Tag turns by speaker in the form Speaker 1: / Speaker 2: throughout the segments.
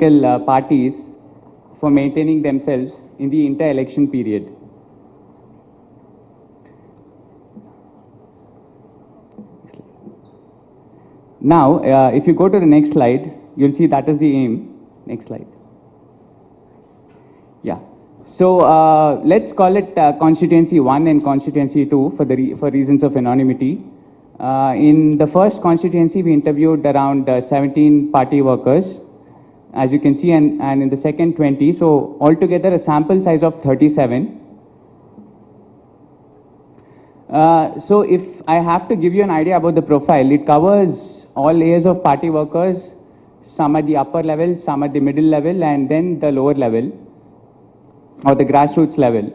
Speaker 1: political parties for maintaining themselves in the inter-election period. Now, if you go to the next slide, you'll see that is the aim. Next slide. Yeah. So let's call it constituency 1 and constituency 2 for reasons of anonymity. In the first constituency, we interviewed around 17 party workers, as you can see, and in the second 20. So altogether a sample size of 37. So if I have to give you an idea about the profile, it covers all layers of party workers, some at the upper level, some at the middle level, and then the lower level or the grassroots level.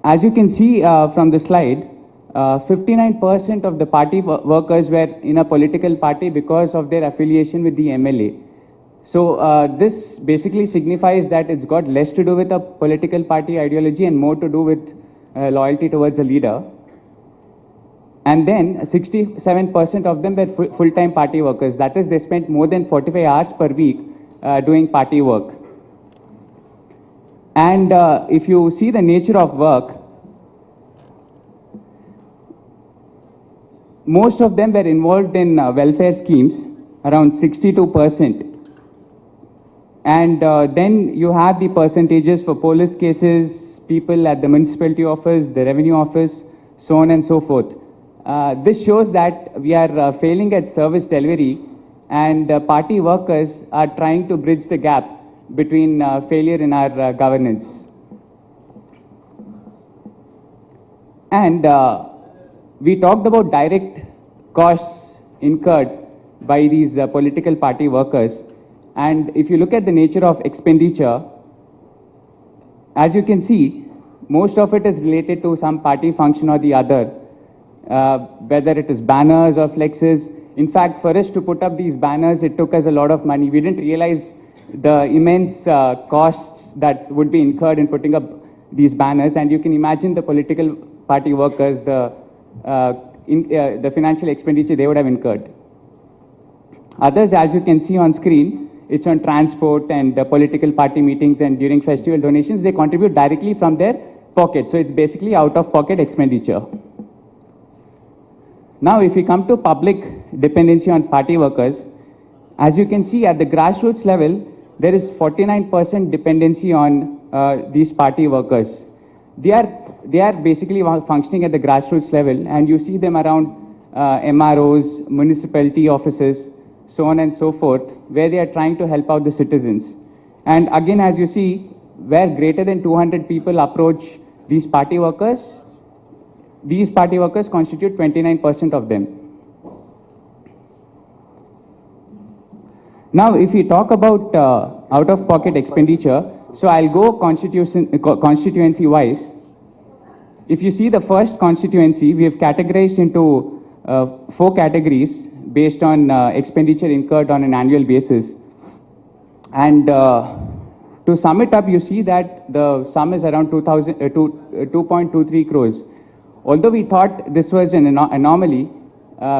Speaker 1: As you can see from the slide, 59% of the party workers were in a political party because of their affiliation with the MLA. So this basically signifies that it's got less to do with a political party ideology and more to do with loyalty towards a leader. And then 67% of them were full-time party workers. That is, they spent more than 45 hours per week doing party work. And if you see the nature of work, most of them were involved in welfare schemes, around 62%. And then you have the percentages for police cases, people at the municipality office, the revenue office, so on and so forth. This shows that we are failing at service delivery, and party workers are trying to bridge the gap between failure in our governance. And we talked about direct costs incurred by these political party workers. And if you look at the nature of expenditure, as you can see, most of it is related to some party function or the other, whether it is banners or flexes. In fact, for us to put up these banners, it took us a lot of money. We didn't realize the immense costs that would be incurred in putting up these banners, and you can imagine the political party workers, the financial expenditure they would have incurred. Others, as you can see on screen, it's on transport and political party meetings, and during festival donations, they contribute directly from their pocket. So it's basically out-of-pocket expenditure. Now, if we come to public dependency on party workers, as you can see at the grassroots level, there is 49% dependency on these party workers. They are basically functioning at the grassroots level, and you see them around MROs, municipality offices, so on and so forth, where they are trying to help out the citizens. And again, as you see, where greater than 200 people approach these party workers constitute 29% of them. Now, if we talk about out-of-pocket expenditure, so I'll go constituency-wise. If you see the first constituency, we have categorized into 4 categories based on expenditure incurred on an annual basis. And to sum it up, you see that the sum is around 2.23 crores. Although we thought this was an anomaly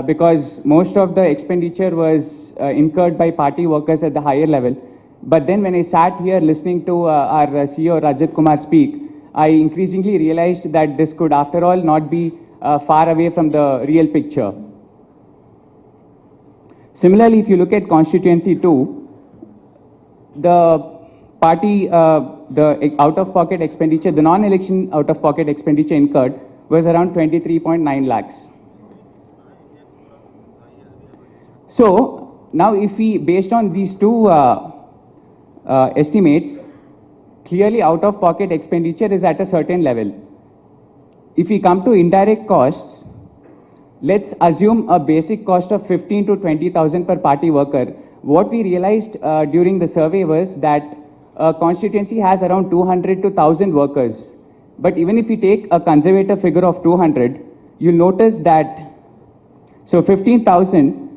Speaker 1: because most of the expenditure was incurred by party workers at the higher level. But then when I sat here listening to our CEO Rajat Kumar speak, I increasingly realized that this could after all not be far away from the real picture. Similarly, if you look at constituency 2, the party, the out-of-pocket expenditure, the non-election out-of-pocket expenditure incurred was around 23.9 lakhs. So now if we, based on these two estimates, clearly out-of-pocket expenditure is at a certain level. If we come to indirect costs, let's assume a basic cost of 15 to 20,000 per party worker. What we realized during the survey was that a constituency has around 200 to 1,000 workers. But even if we take a conservative figure of 200, you'll notice that, so 15,000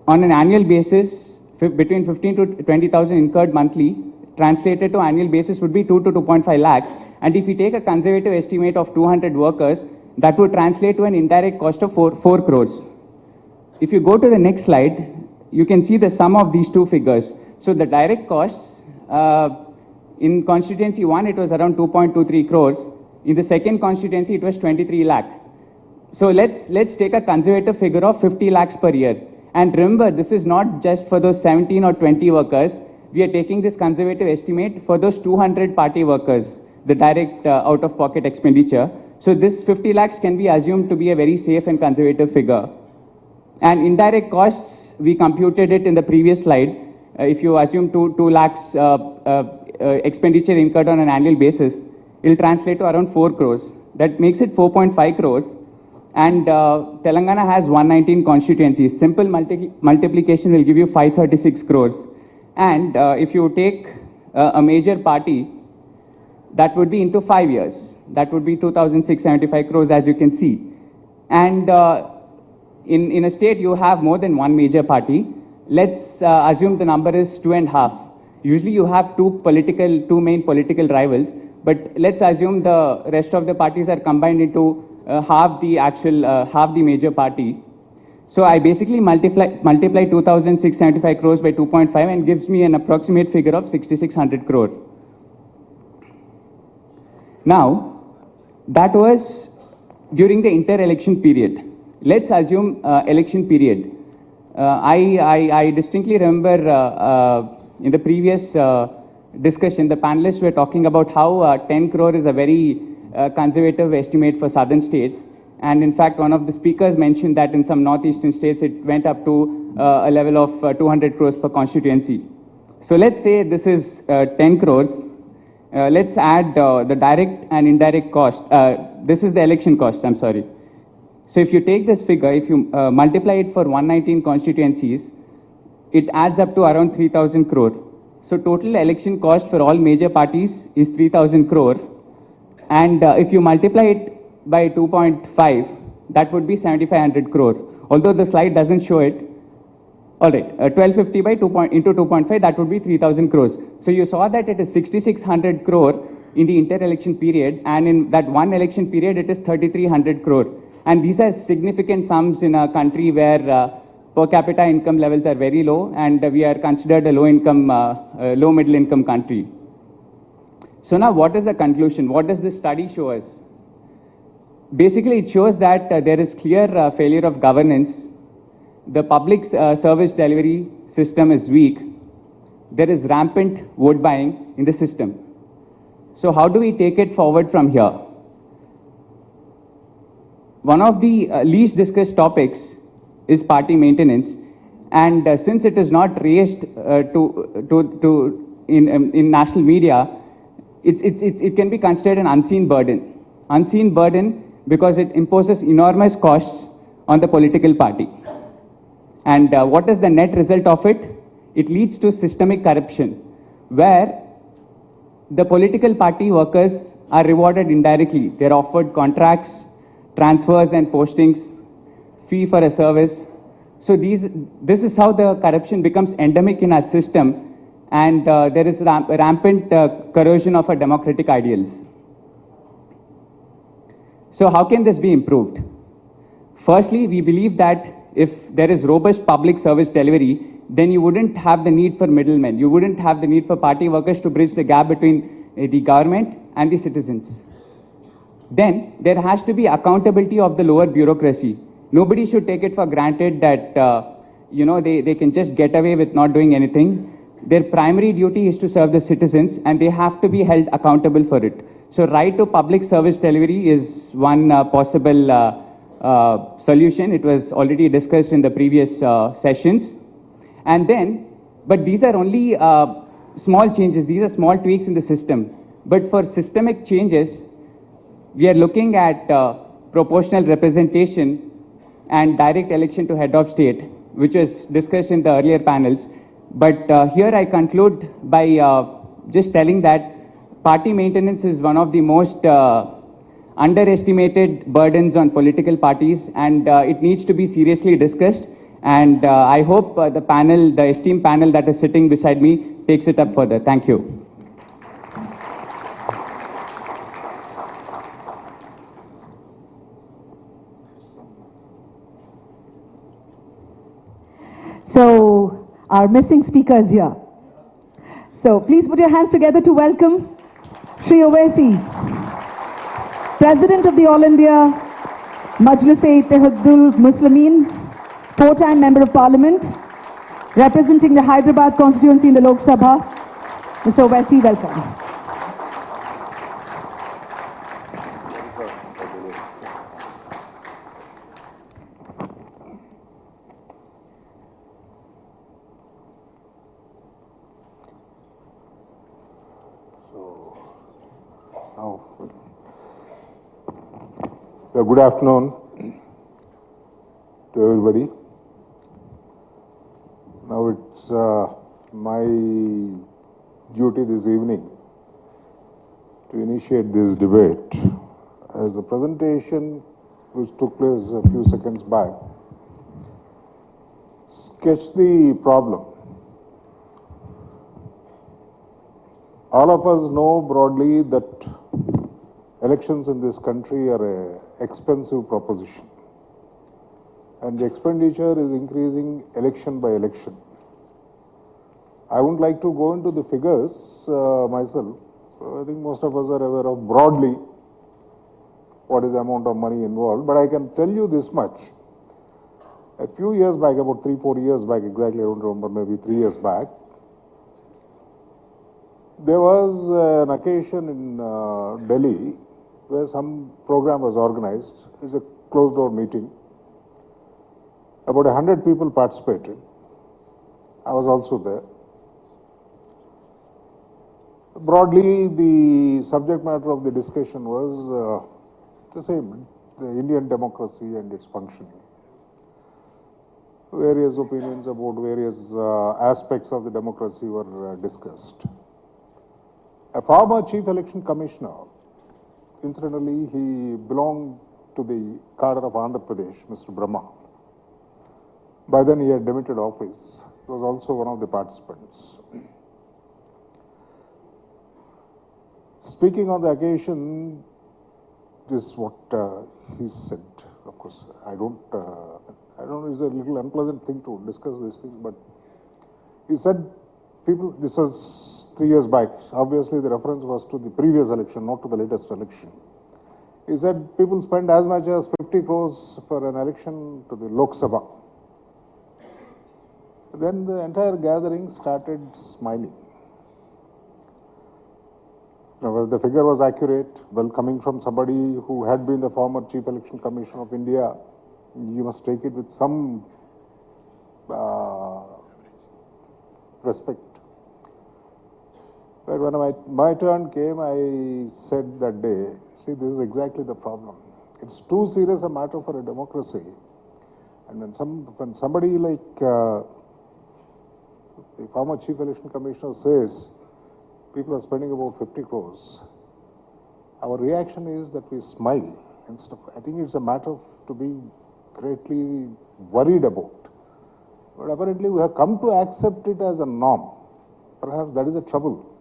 Speaker 1: on an annual basis, between 15 to 20,000 incurred monthly, translated to annual basis would be 2 to 2.5 lakhs. And if we take a conservative estimate of 200 workers, that would translate to an indirect cost of 4 crores. If you go to the next slide, you can see the sum of these two figures. So the direct costs, in constituency 1, it was around 2.23 crores. In the second constituency, it was 23 lakh. So let's take a conservative figure of 50 lakhs per year. And remember, this is not just for those 17 or 20 workers. We are taking this conservative estimate for those 200 party workers, the direct out-of-pocket expenditure. So this 50 lakhs can be assumed to be a very safe and conservative figure. And indirect costs, we computed it in the previous slide. If you assume 2 lakhs expenditure incurred on an annual basis, it will translate to around 4 crores. That makes it 4.5 crores. And Telangana has 119 constituencies. Simple multiplication will give you 536 crores. And if you take a major party, that would be into 5 years. That would be 2,675 crores, as you can see. And in a state, you have more than one major party. Let's assume the number is 2.5. Usually you have two main political rivals, but let's assume the rest of the parties are combined into half the major party. So I basically multiply 2,675 crores by 2.5 and gives me an approximate figure of 6,600 crore. Now, that was during the inter-election period. Let's assume election period. I distinctly remember in the previous discussion, the panelists were talking about how 10 crore is a very conservative estimate for southern states. And in fact, one of the speakers mentioned that in some northeastern states, it went up to a level of 200 crores per constituency. So let's say this is 10 crores. Let's add the direct and indirect cost. This is the election cost, I'm sorry. So if you take this figure, if you multiply it for 119 constituencies, it adds up to around 3,000 crore. So total election cost for all major parties is 3,000 crore. And if you multiply it by 2.5, that would be 7,500 crore. Although the slide doesn't show it. All right, 1250 by into 2.5, that would be 3,000 crores. So you saw that it is 6,600 crore in the inter-election period, and in that one election period, it is 3,300 crore. And these are significant sums in a country where per capita income levels are very low, and we are considered a low middle income country. So now what is the conclusion? What does this study show us? Basically, it shows that there is clear failure of governance. The public service delivery system is weak. There is rampant vote buying in the system. So how do we take it forward from here? One of the least discussed topics is party maintenance, and since it is not raised in national media, it can be considered an unseen burden. Unseen burden because it imposes enormous costs on the political party. And what is the net result of it? It leads to systemic corruption, where the political party workers are rewarded indirectly. They're offered contracts, transfers and postings, fee for a service. So this is how the corruption becomes endemic in our system, and there is rampant corrosion of our democratic ideals. So how can this be improved? Firstly, we believe that if there is robust public service delivery, then you wouldn't have the need for middlemen. You wouldn't have the need for party workers to bridge the gap between the government and the citizens. Then there has to be accountability of the lower bureaucracy. Nobody should take it for granted that they can just get away with not doing anything. Their primary duty is to serve the citizens, and they have to be held accountable for it. So right to public service delivery is one possible solution. It was already discussed in the previous sessions. And then, but these are only small changes. These are small tweaks in the system. But for systemic changes, we are looking at proportional representation and direct election to head of state, which was discussed in the earlier panels. But here I conclude by just telling that party maintenance is one of the most underestimated burdens on political parties, and it needs to be seriously discussed. And I hope the esteemed panel that is sitting beside me takes it up further. Thank you.
Speaker 2: So our missing speakers here. So please put your hands together to welcome Shri Owaisi, President of the All India Majlis-e-Ittehadul Muslimin, four-time Member of Parliament, representing the Hyderabad constituency in the Lok Sabha. Mr. Owaisi, welcome.
Speaker 3: Good afternoon to everybody. Now it's my duty this evening to initiate this debate. As the presentation which took place a few seconds back sketched the problem. All of us know broadly that elections in this country are an expensive proposition, and the expenditure is increasing election by election. I wouldn't like to go into the figures myself. I think most of us are aware of broadly what is the amount of money involved, but I can tell you this much. A few years back, about 3-4 years back, exactly I don't remember, maybe 3 years back, there was an occasion in Delhi where some program was organized. It's a closed-door meeting. About 100 people participated. I was also there. Broadly, the subject matter of the discussion was the same, the Indian democracy and its functioning. Various opinions about various aspects of the democracy were discussed. A former Chief Election Commissioner, incidentally, he belonged to the cadre of Andhra Pradesh, Mr. Brahma. By then he had demitted office. He was also one of the participants. Speaking on the occasion, this is what he said. Of course, I don't know, it's a little unpleasant thing to discuss these things, but he said, people, this was 3 years back, obviously the reference was to the previous election, not to the latest election. He said people spend as much as 50 crores for an election to the Lok Sabha. Then the entire gathering started smiling. Now, whether the figure was accurate, well, coming from somebody who had been the former Chief Election Commissioner of India, you must take it with some respect. But when my turn came, I said that day, see, this is exactly the problem. It's too serious a matter for a democracy. And when somebody like the former Chief Election Commissioner says, people are spending about 50 crores, our reaction is that we smile. Instead of, I think it's a matter to be greatly worried about. But apparently we have come to accept it as a norm. Perhaps that is the trouble.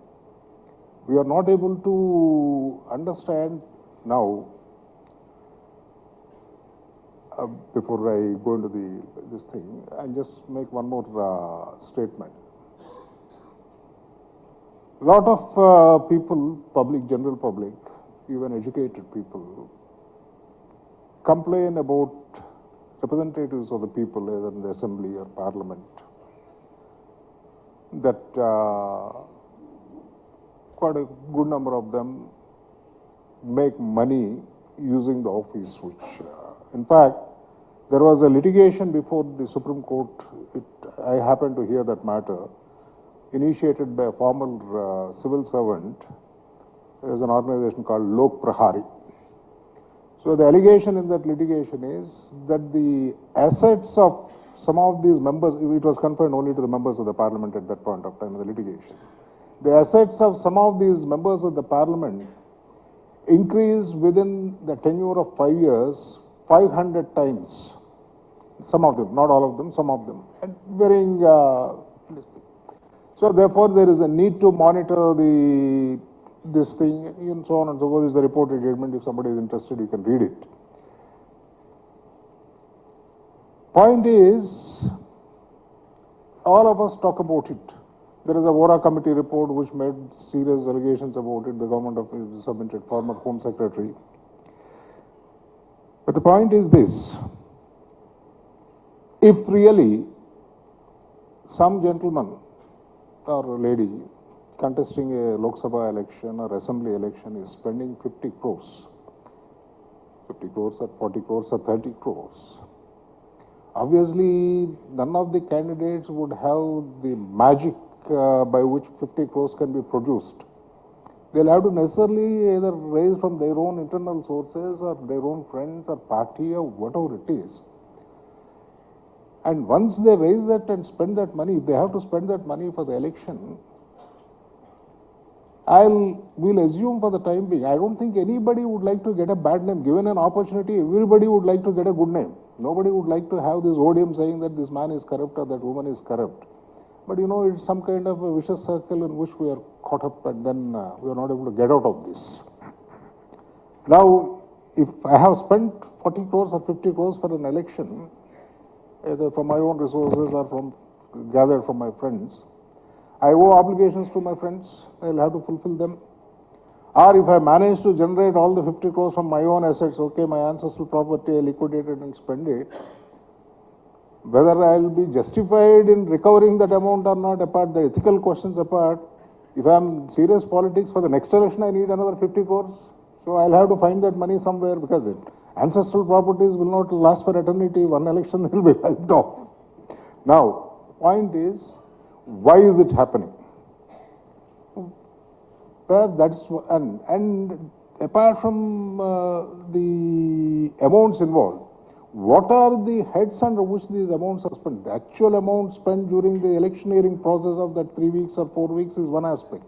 Speaker 3: We are not able to understand now, before I go into this thing, I'll just make one more statement. A lot of people, general public, even educated people, complain about representatives of the people, either in the assembly or parliament, that quite a good number of them make money using the office, which, in fact, there was a litigation before the Supreme Court. I happened to hear that matter, initiated by a former civil servant. There is an organization called Lok Prahari. So the allegation in that litigation is that the assets of some of these members, it was confined only to the members of the parliament at that point of time in the litigation. The assets of some of these members of the parliament increased within the tenure of 5 years 500 times. Some of them, not all of them, some of them, and varying. So therefore, there is a need to monitor this thing, and so on and so forth. Is the reported judgment. If somebody is interested, you can read it. Point is, all of us talk about it. There is a Vora committee report which made serious allegations about it. The government of submitted former Home Secretary. But the point is this: if really some gentleman or lady contesting a Lok Sabha election or assembly election is spending 50 crores, 50 crores or 40 crores or 30 crores, obviously none of the candidates would have the magic by which 50 crores can be produced. They'll have to necessarily either raise from their own internal sources or their own friends or party or whatever it is. And once they raise that and spend that money, if they have to spend that money for the election, we'll assume for the time being, I don't think anybody would like to get a bad name. Given an opportunity, everybody would like to get a good name. Nobody would like to have this odium saying that this man is corrupt or that woman is corrupt. But you know, it's some kind of a vicious circle in which we are caught up, and then we are not able to get out of this. Now, if I have spent 40 crores or 50 crores for an election, either from my own resources or from gathered from my friends, I owe obligations to my friends. I'll have to fulfill them. Or if I manage to generate all the 50 crores from my own assets, okay, my ancestral property, I liquidate it and spend it. Whether I'll be justified in recovering that amount or not, apart, the ethical questions apart, if I'm serious politics, for the next election I need another 50 crores. So I'll have to find that money somewhere, because the ancestral properties will not last for eternity. One election will be wiped off. Now, point is, why is it happening? Well, that's, and apart from the amounts involved, what are the heads under which these amounts are spent? The actual amount spent during the electioneering process of that 3 weeks or 4 weeks is one aspect.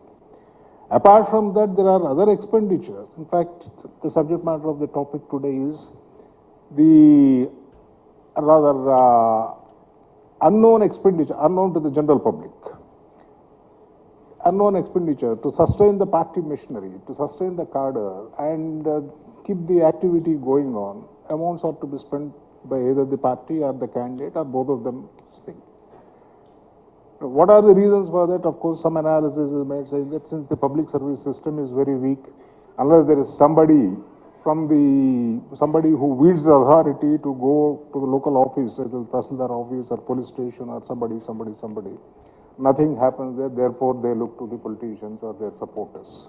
Speaker 3: Apart from that, there are other expenditures. In fact, the subject matter of the topic today is the rather unknown expenditure, unknown to the general public. Unknown expenditure to sustain the party machinery, to sustain the cadre and keep the activity going on. Amounts are to be spent by either the party or the candidate or both of them. What are the reasons for that? Of course, some analysis is made saying that since the public service system is very weak, unless there is somebody who wields the authority to go to the local office, either the Tahsildar office or police station or somebody, nothing happens there. Therefore, they look to the politicians or their supporters.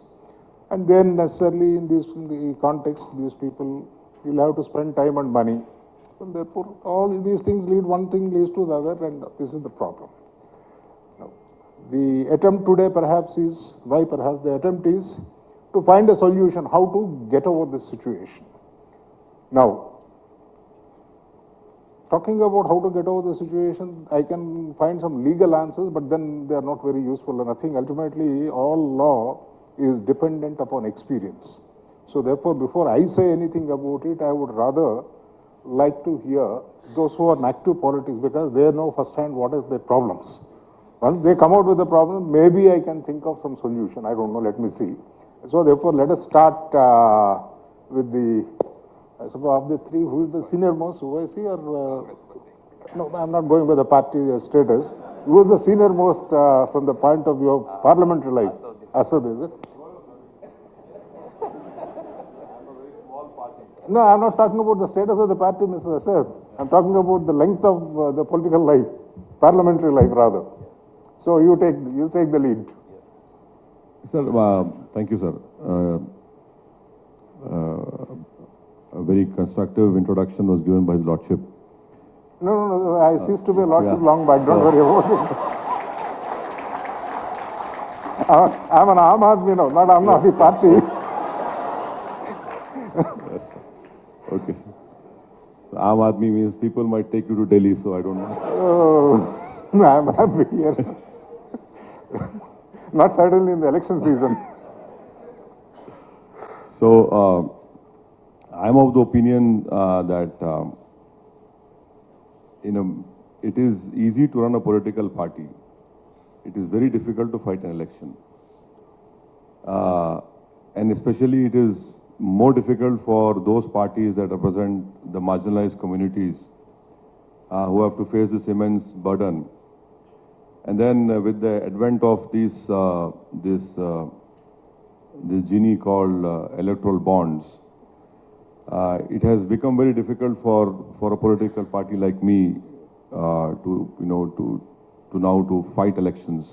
Speaker 3: And then necessarily in the context, these people will have to spend time and money. And therefore, all these things lead, one thing leads to the other, and this is the problem. Now, the attempt today perhaps is, why perhaps the attempt is to find a solution, how to get over this situation. Now, talking about how to get over the situation, I can find some legal answers, but then they are not very useful. And I think ultimately all law is dependent upon experience. So therefore, before I say anything about it, I would rather like to hear those who are in active politics, because they know firsthand what is their problems. Once they come out with a problem, maybe I can think of some solution. I don't know, let me see. So therefore, let us start with the, I suppose of the three, who is the senior most, Owaisi or, no, I'm not going by the party status. Who is the senior most from the point of view of parliamentary life? Asaduddin, is it? No, I'm not talking about the status of the party, Mr. Asad. I'm talking about the length of the political life, parliamentary life rather. So you take the lead.
Speaker 4: Sir, thank you, sir. A very constructive introduction was given by His Lordship.
Speaker 3: No, I ceased to be a Lordship long back, don't worry about it. I'm an Aam Aadmi now, not Aam Aadmi party.
Speaker 4: Okay. Aam Aadmi means people might take you to Delhi, so I don't know.
Speaker 3: Oh, I'm happy here. Not certainly in the election season.
Speaker 4: So, I'm of the opinion that it is easy to run a political party. It is very difficult to fight an election. And especially it is more difficult for those parties that represent the marginalized communities who have to face this immense burden. And then with the advent of this genie called electoral bonds, it has become very difficult for a political party like me to fight elections.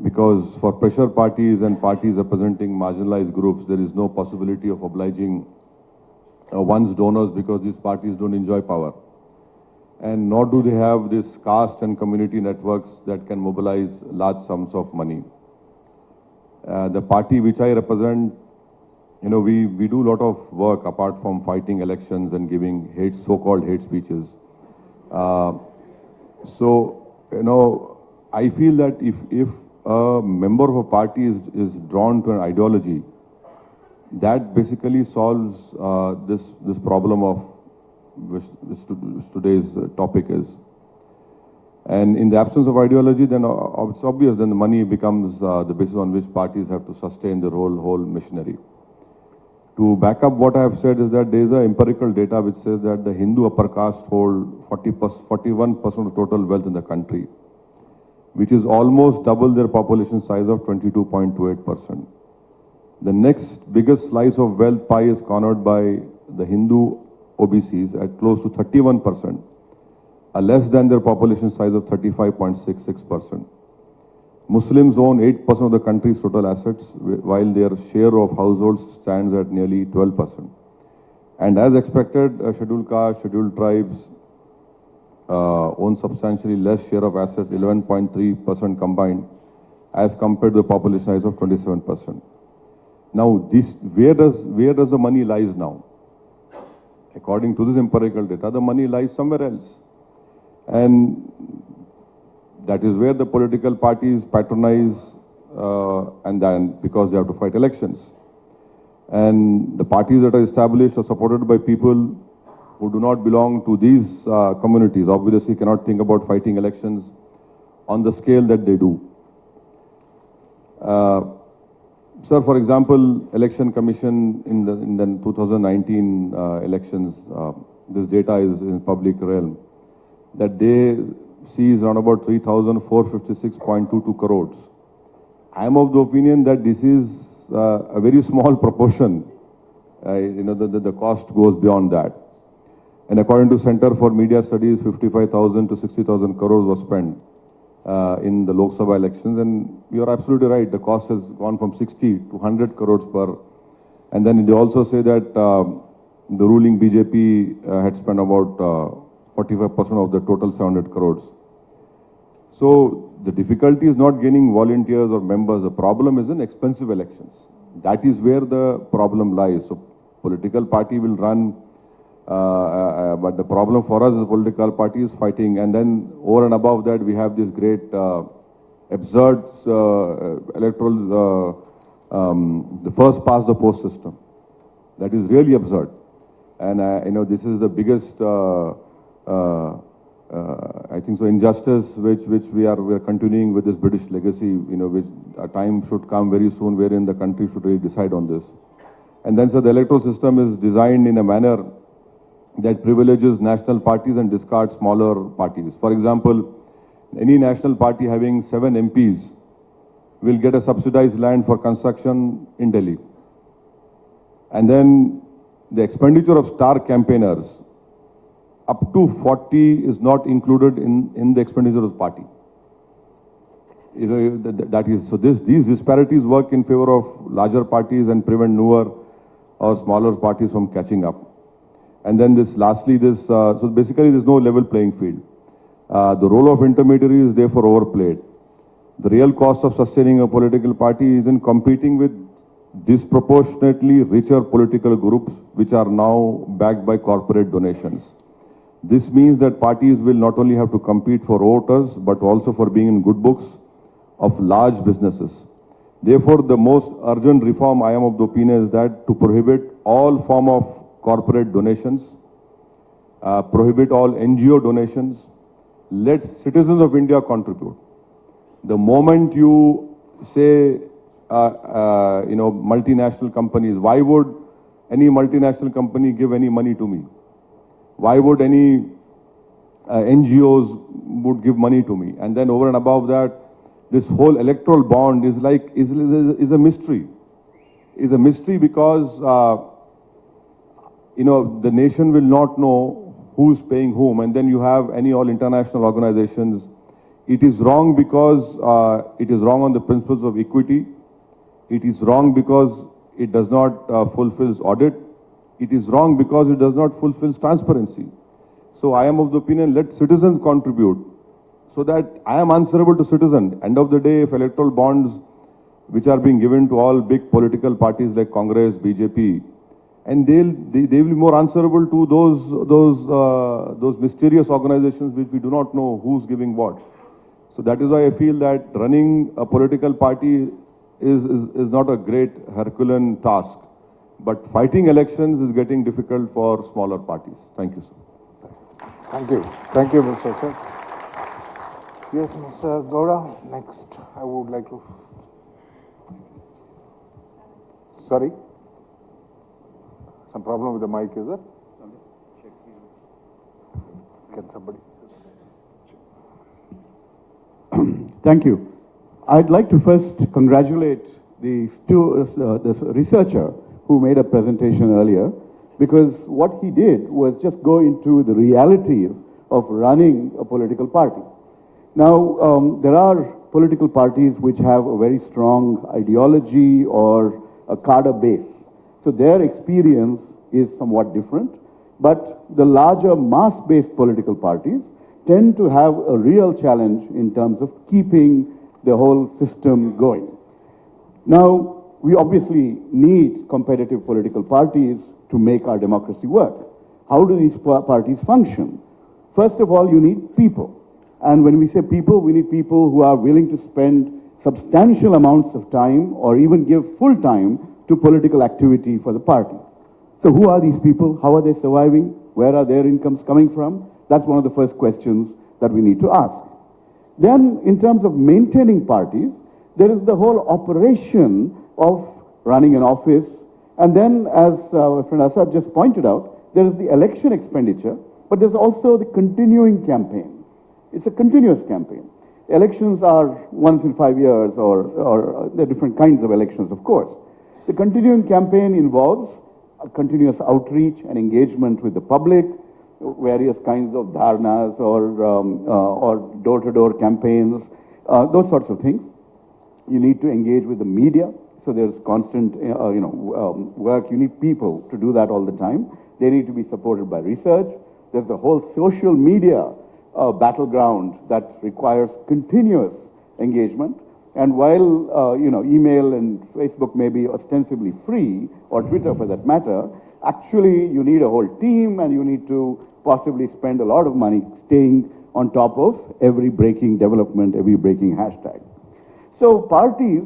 Speaker 4: Because for pressure parties and parties representing marginalized groups, there is no possibility of obliging one's donors because these parties don't enjoy power. And nor do they have this caste and community networks that can mobilize large sums of money. The party which I represent, we do a lot of work apart from fighting elections and giving so-called hate speeches. I feel that if a member of a party is drawn to an ideology, that basically solves this problem of which today's topic is. And in the absence of ideology, then it's obvious then the money becomes the basis on which parties have to sustain their whole machinery. To back up what I have said is that there is empirical data which says that the Hindu upper caste hold 41% of total wealth in the country, which is almost double their population size of 22.28%. The next biggest slice of wealth pie is cornered by the Hindu OBCs at close to 31%, less than their population size of 35.66%. Muslims own 8% of the country's total assets, while their share of households stands at nearly 12%. And as expected, scheduled castes, scheduled tribes own substantially less share of assets, 11.3% combined, as compared to the population size of 27%. Now, where does the money lies now? According to this empirical data, the money lies somewhere else. And that is where the political parties patronize, and then because they have to fight elections. And the parties that are established are supported by people who do not belong to these communities, obviously cannot think about fighting elections on the scale that they do. Sir, for example, Election Commission in the 2019 elections, this data is in public realm, that they sees around about 3,456.22 crores. I am of the opinion that this is a very small proportion. The cost goes beyond that. And according to Center for Media Studies, 55,000 to 60,000 crores was spent in the Lok Sabha elections. And you are absolutely right. The cost has gone from 60 to 100 crores per. And then they also say that the ruling BJP had spent about 45% of the total 700 crores. So the difficulty is not gaining volunteers or members. The problem is in expensive elections. That is where the problem lies. So political party will run, but the problem for us as a political party is fighting. And then over and above that, we have this great absurd electoral, the first past the post system. That is really absurd. And this is the biggest I think so injustice which we are continuing with this British legacy, which a time should come very soon wherein the country should really decide on this. And then so the electoral system is designed in a manner that privileges national parties and discards smaller parties. For example, any national party having 7 MPs will get a subsidized land for construction in Delhi. And then the expenditure of star campaigners up to 40 is not included in the expenditure of the party. That is, so these disparities work in favor of larger parties and prevent newer or smaller parties from catching up. And then so basically there's no level playing field. The role of intermediary is therefore overplayed. The real cost of sustaining a political party is in competing with disproportionately richer political groups which are now backed by corporate donations. This means that parties will not only have to compete for voters, but also for being in good books of large businesses. Therefore, the most urgent reform, I am of the opinion, is that to prohibit all form of corporate donations, prohibit all NGO donations, let citizens of India contribute. The moment you say, multinational companies, why would any multinational company give any money to me? Why would any NGOs would give money to me. And then over and above that, this whole electoral bond is like, is a mystery. Is a mystery because, the nation will not know who's paying whom. And then you have all international organizations. It is wrong because it is wrong on the principles of equity. It is wrong because it does not fulfill audit. It is wrong because it does not fulfill transparency. So I am of the opinion, let citizens contribute so that I am answerable to citizens. End of the day, if electoral bonds which are being given to all big political parties like Congress, BJP, and they will be more answerable to those mysterious organizations which we do not know who's giving what. So that is why I feel that running a political party is not a great Herculean task. But fighting elections is getting difficult for smaller parties. Thank you, sir.
Speaker 3: Thank you. Thank you, Mr. Sir. Yes, Mr. Gowda, next I would like to... Sorry? Some problem with the mic, is it? Can somebody...
Speaker 5: Thank you. I'd like to first congratulate the researcher who made a presentation earlier, because what he did was just go into the realities of running a political party. Now, there are political parties which have a very strong ideology or a cadre base. So their experience is somewhat different, but the larger mass-based political parties tend to have a real challenge in terms of keeping the whole system going. Now, we obviously need competitive political parties to make our democracy work. How do these parties function? First of all, you need people. And when we say people, we need people who are willing to spend substantial amounts of time or even give full time to political activity for the party. So who are these people? How are they surviving? Where are their incomes coming from? That's one of the first questions that we need to ask. Then, in terms of maintaining parties, there is the whole operation of running an office. And then, as my friend Asad just pointed out, there is the election expenditure, but there's also the continuing campaign. It's a continuous campaign. Elections are once in 5 years, or there are different kinds of elections, of course. The continuing campaign involves a continuous outreach and engagement with the public, various kinds of dharnas or door-to-door campaigns, those sorts of things. You need to engage with the media, so there's constant, work. You need people to do that all the time. They need to be supported by research. There's the whole social media battleground that requires continuous engagement. And while, email and Facebook may be ostensibly free, or Twitter for that matter, actually you need a whole team and you need to possibly spend a lot of money staying on top of every breaking development, every breaking hashtag. So parties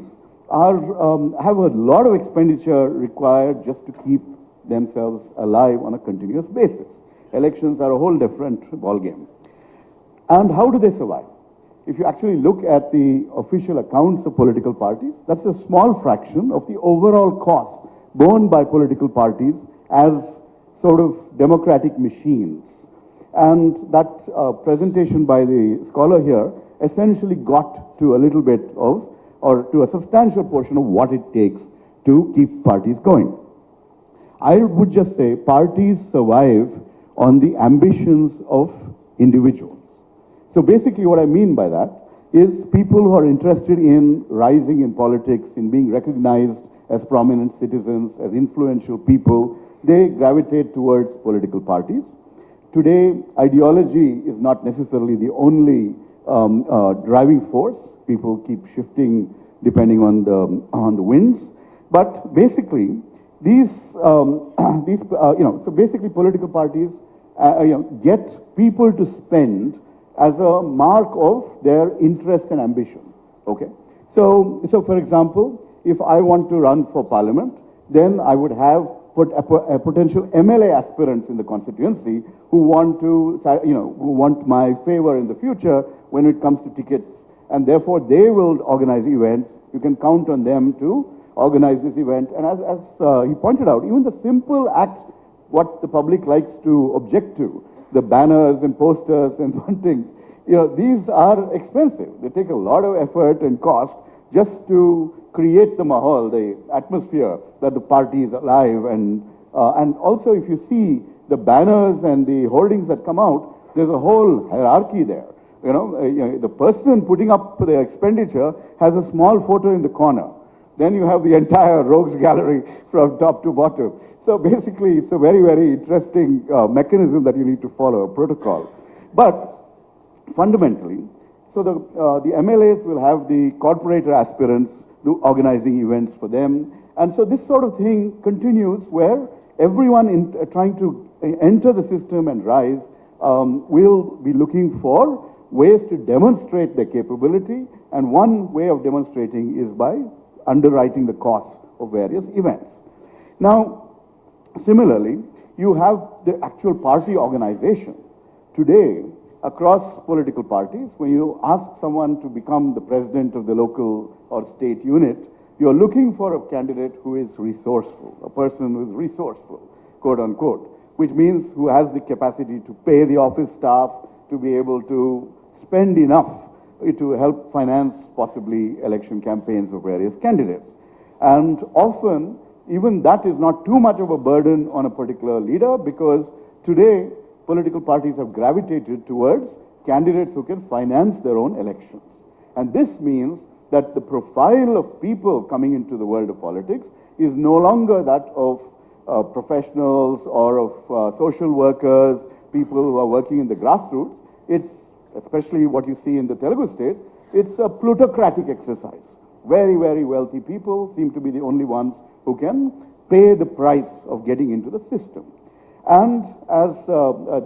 Speaker 5: have a lot of expenditure required just to keep themselves alive on a continuous basis. Elections are a whole different ballgame. And how do they survive? If you actually look at the official accounts of political parties, that's a small fraction of the overall cost borne by political parties as sort of democratic machines. And that presentation by the scholar here essentially got to a little bit of, or to a substantial portion of what it takes to keep parties going. I would just say parties survive on the ambitions of individuals. So basically what I mean by that is people who are interested in rising in politics, in being recognized as prominent citizens, as influential people, they gravitate towards political parties. Today, ideology is not necessarily the only driving force. People keep shifting depending on the winds. But basically, so basically political parties get people to spend as a mark of their interest and ambition. Okay. So for example, if I want to run for parliament, then I would have put a potential MLA aspirants in the constituency who want to, who want my favor in the future when it comes to tickets, and therefore they will organize events. You can count on them to organize this event. And as he pointed out, even the simple act, what the public likes to object to, the banners and posters and things. These are expensive. They take a lot of effort and cost just to create the mahal, the atmosphere that the party is alive. And also, if you see the banners and the holdings that come out, there's a whole hierarchy there. The person putting up the expenditure has a small photo in the corner. Then you have the entire rogues gallery from top to bottom. So basically, it's a very, very interesting mechanism that you need to follow, a protocol. But fundamentally, so the MLAs will have the corporator aspirants do organizing events for them. And so this sort of thing continues where everyone trying to enter the system and rise will be looking for ways to demonstrate their capability. And one way of demonstrating is by underwriting the costs of various events. Now, similarly, you have the actual party organization. Today, across political parties, when you ask someone to become the president of the local or state unit, you're looking for a candidate who is resourceful, a person who is resourceful, quote unquote, which means who has the capacity to pay the office staff, to be able to spend enough to help finance possibly election campaigns of various candidates. And often, even that is not too much of a burden on a particular leader, because today, political parties have gravitated towards candidates who can finance their own elections. And this means that the profile of people coming into the world of politics is no longer that of professionals or of social workers, people who are working in the grassroots. It's, especially what you see in the Telugu states, it's a plutocratic exercise. Very, very wealthy people seem to be the only ones who can pay the price of getting into the system. And as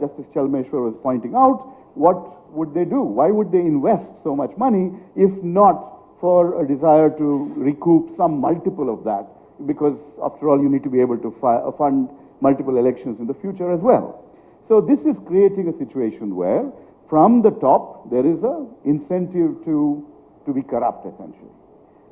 Speaker 5: Justice Chelameswar was pointing out, what would they do? Why would they invest so much money if not for a desire to recoup some multiple of that? Because after all, you need to be able to fund multiple elections in the future as well. So this is creating a situation where from the top, there is an incentive to be corrupt, essentially.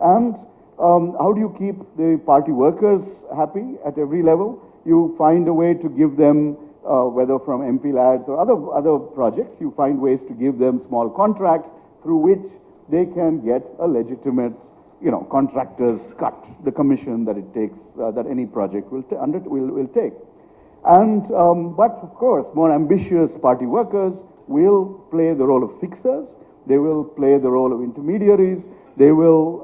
Speaker 5: And how do you keep the party workers happy at every level? You find a way to give them, whether from MP lads or other projects, you find ways to give them small contracts through which they can get a legitimate, contractor's cut, the commission that it takes, that any project will take. And, but of course, more ambitious party workers will play the role of fixers. They will play the role of intermediaries. They will,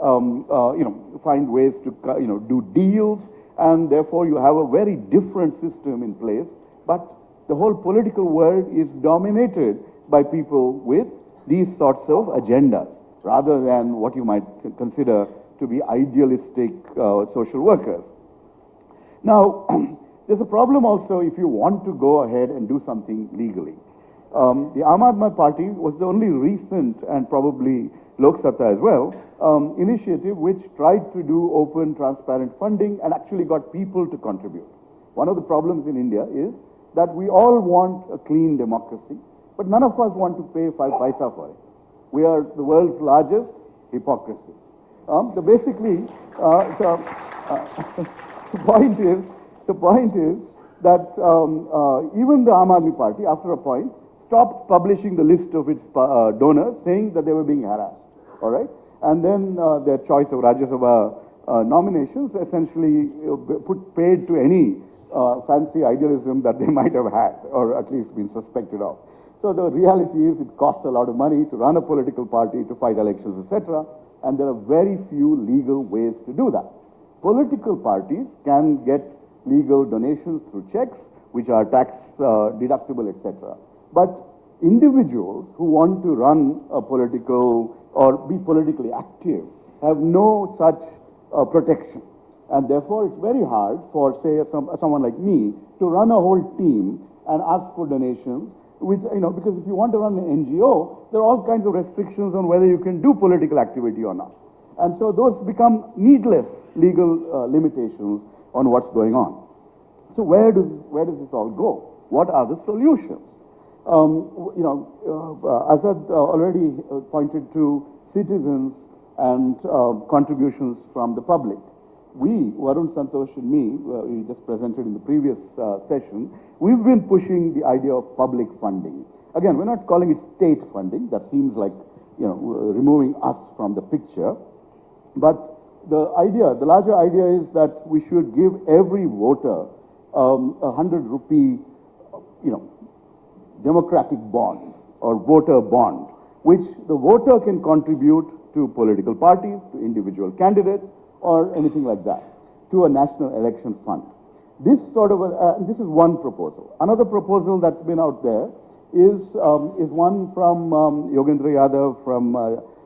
Speaker 5: find ways to, do deals. And therefore, you have a very different system in place. But the whole political world is dominated by people with these sorts of agendas, rather than what you might consider to be idealistic social workers. Now, there's a problem also if you want to go ahead and do something legally. The Aam Aadmi Party was the only recent, and probably Lok Satta as well, initiative which tried to do open, transparent funding and actually got people to contribute. One of the problems in India is that we all want a clean democracy, but none of us want to pay 5 paisa for it. We are the world's largest hypocrisy. So basically, the point is that even the Aam Aadmi Party, after a point, stopped publishing the list of its donors, saying that they were being harassed. All right, and then their choice of Rajya Sabha nominations essentially paid to any fancy idealism that they might have had, or at least been suspected of. So the reality is, it costs a lot of money to run a political party, to fight elections, etc. And there are very few legal ways to do that. Political parties can get legal donations through checks, which are tax deductible, etc. But individuals who want to run a political or be politically active have no such protection. And therefore, it's very hard for, say, someone like me to run a whole team and ask for donations, with, because if you want to run an NGO, there are all kinds of restrictions on whether you can do political activity or not. And so those become needless legal limitations on what's going on. So where does this all go? What are the solutions? Asad already pointed to citizens and contributions from the public. we, Varun, Santosh and me, we just presented in the previous session, we've been pushing the idea of public funding. Again, we're not calling it state funding. That seems like, removing us from the picture. But the larger idea is that we should give every voter a 100 rupee, democratic bond or voter bond, which the voter can contribute to political parties, to individual candidates, or anything like that, to a national election fund. This this is one proposal. Another proposal that's been out there is one from Yogendra Yadav, from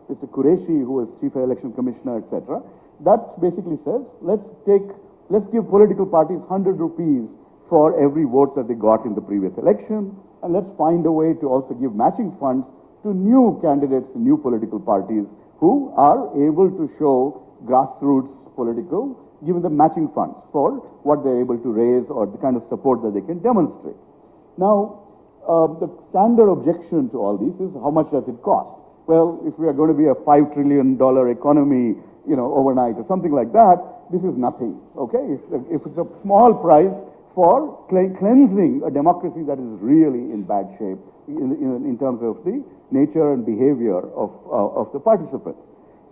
Speaker 5: Mr. Qureshi, who is Chief Election Commissioner, etc. That basically says, let's give political parties 100 rupees for every vote that they got in the previous election, and let's find a way to also give matching funds to new candidates, new political parties who are able to show grassroots political, given them matching funds for what they're able to raise or the kind of support that they can demonstrate. Now, the standard objection to all these is, how much does it cost? Well, if we are going to be a $5 trillion economy, overnight or something like that, this is nothing, okay? If it's a small price for cleansing a democracy that is really in bad shape in terms of the nature and behavior of the participants.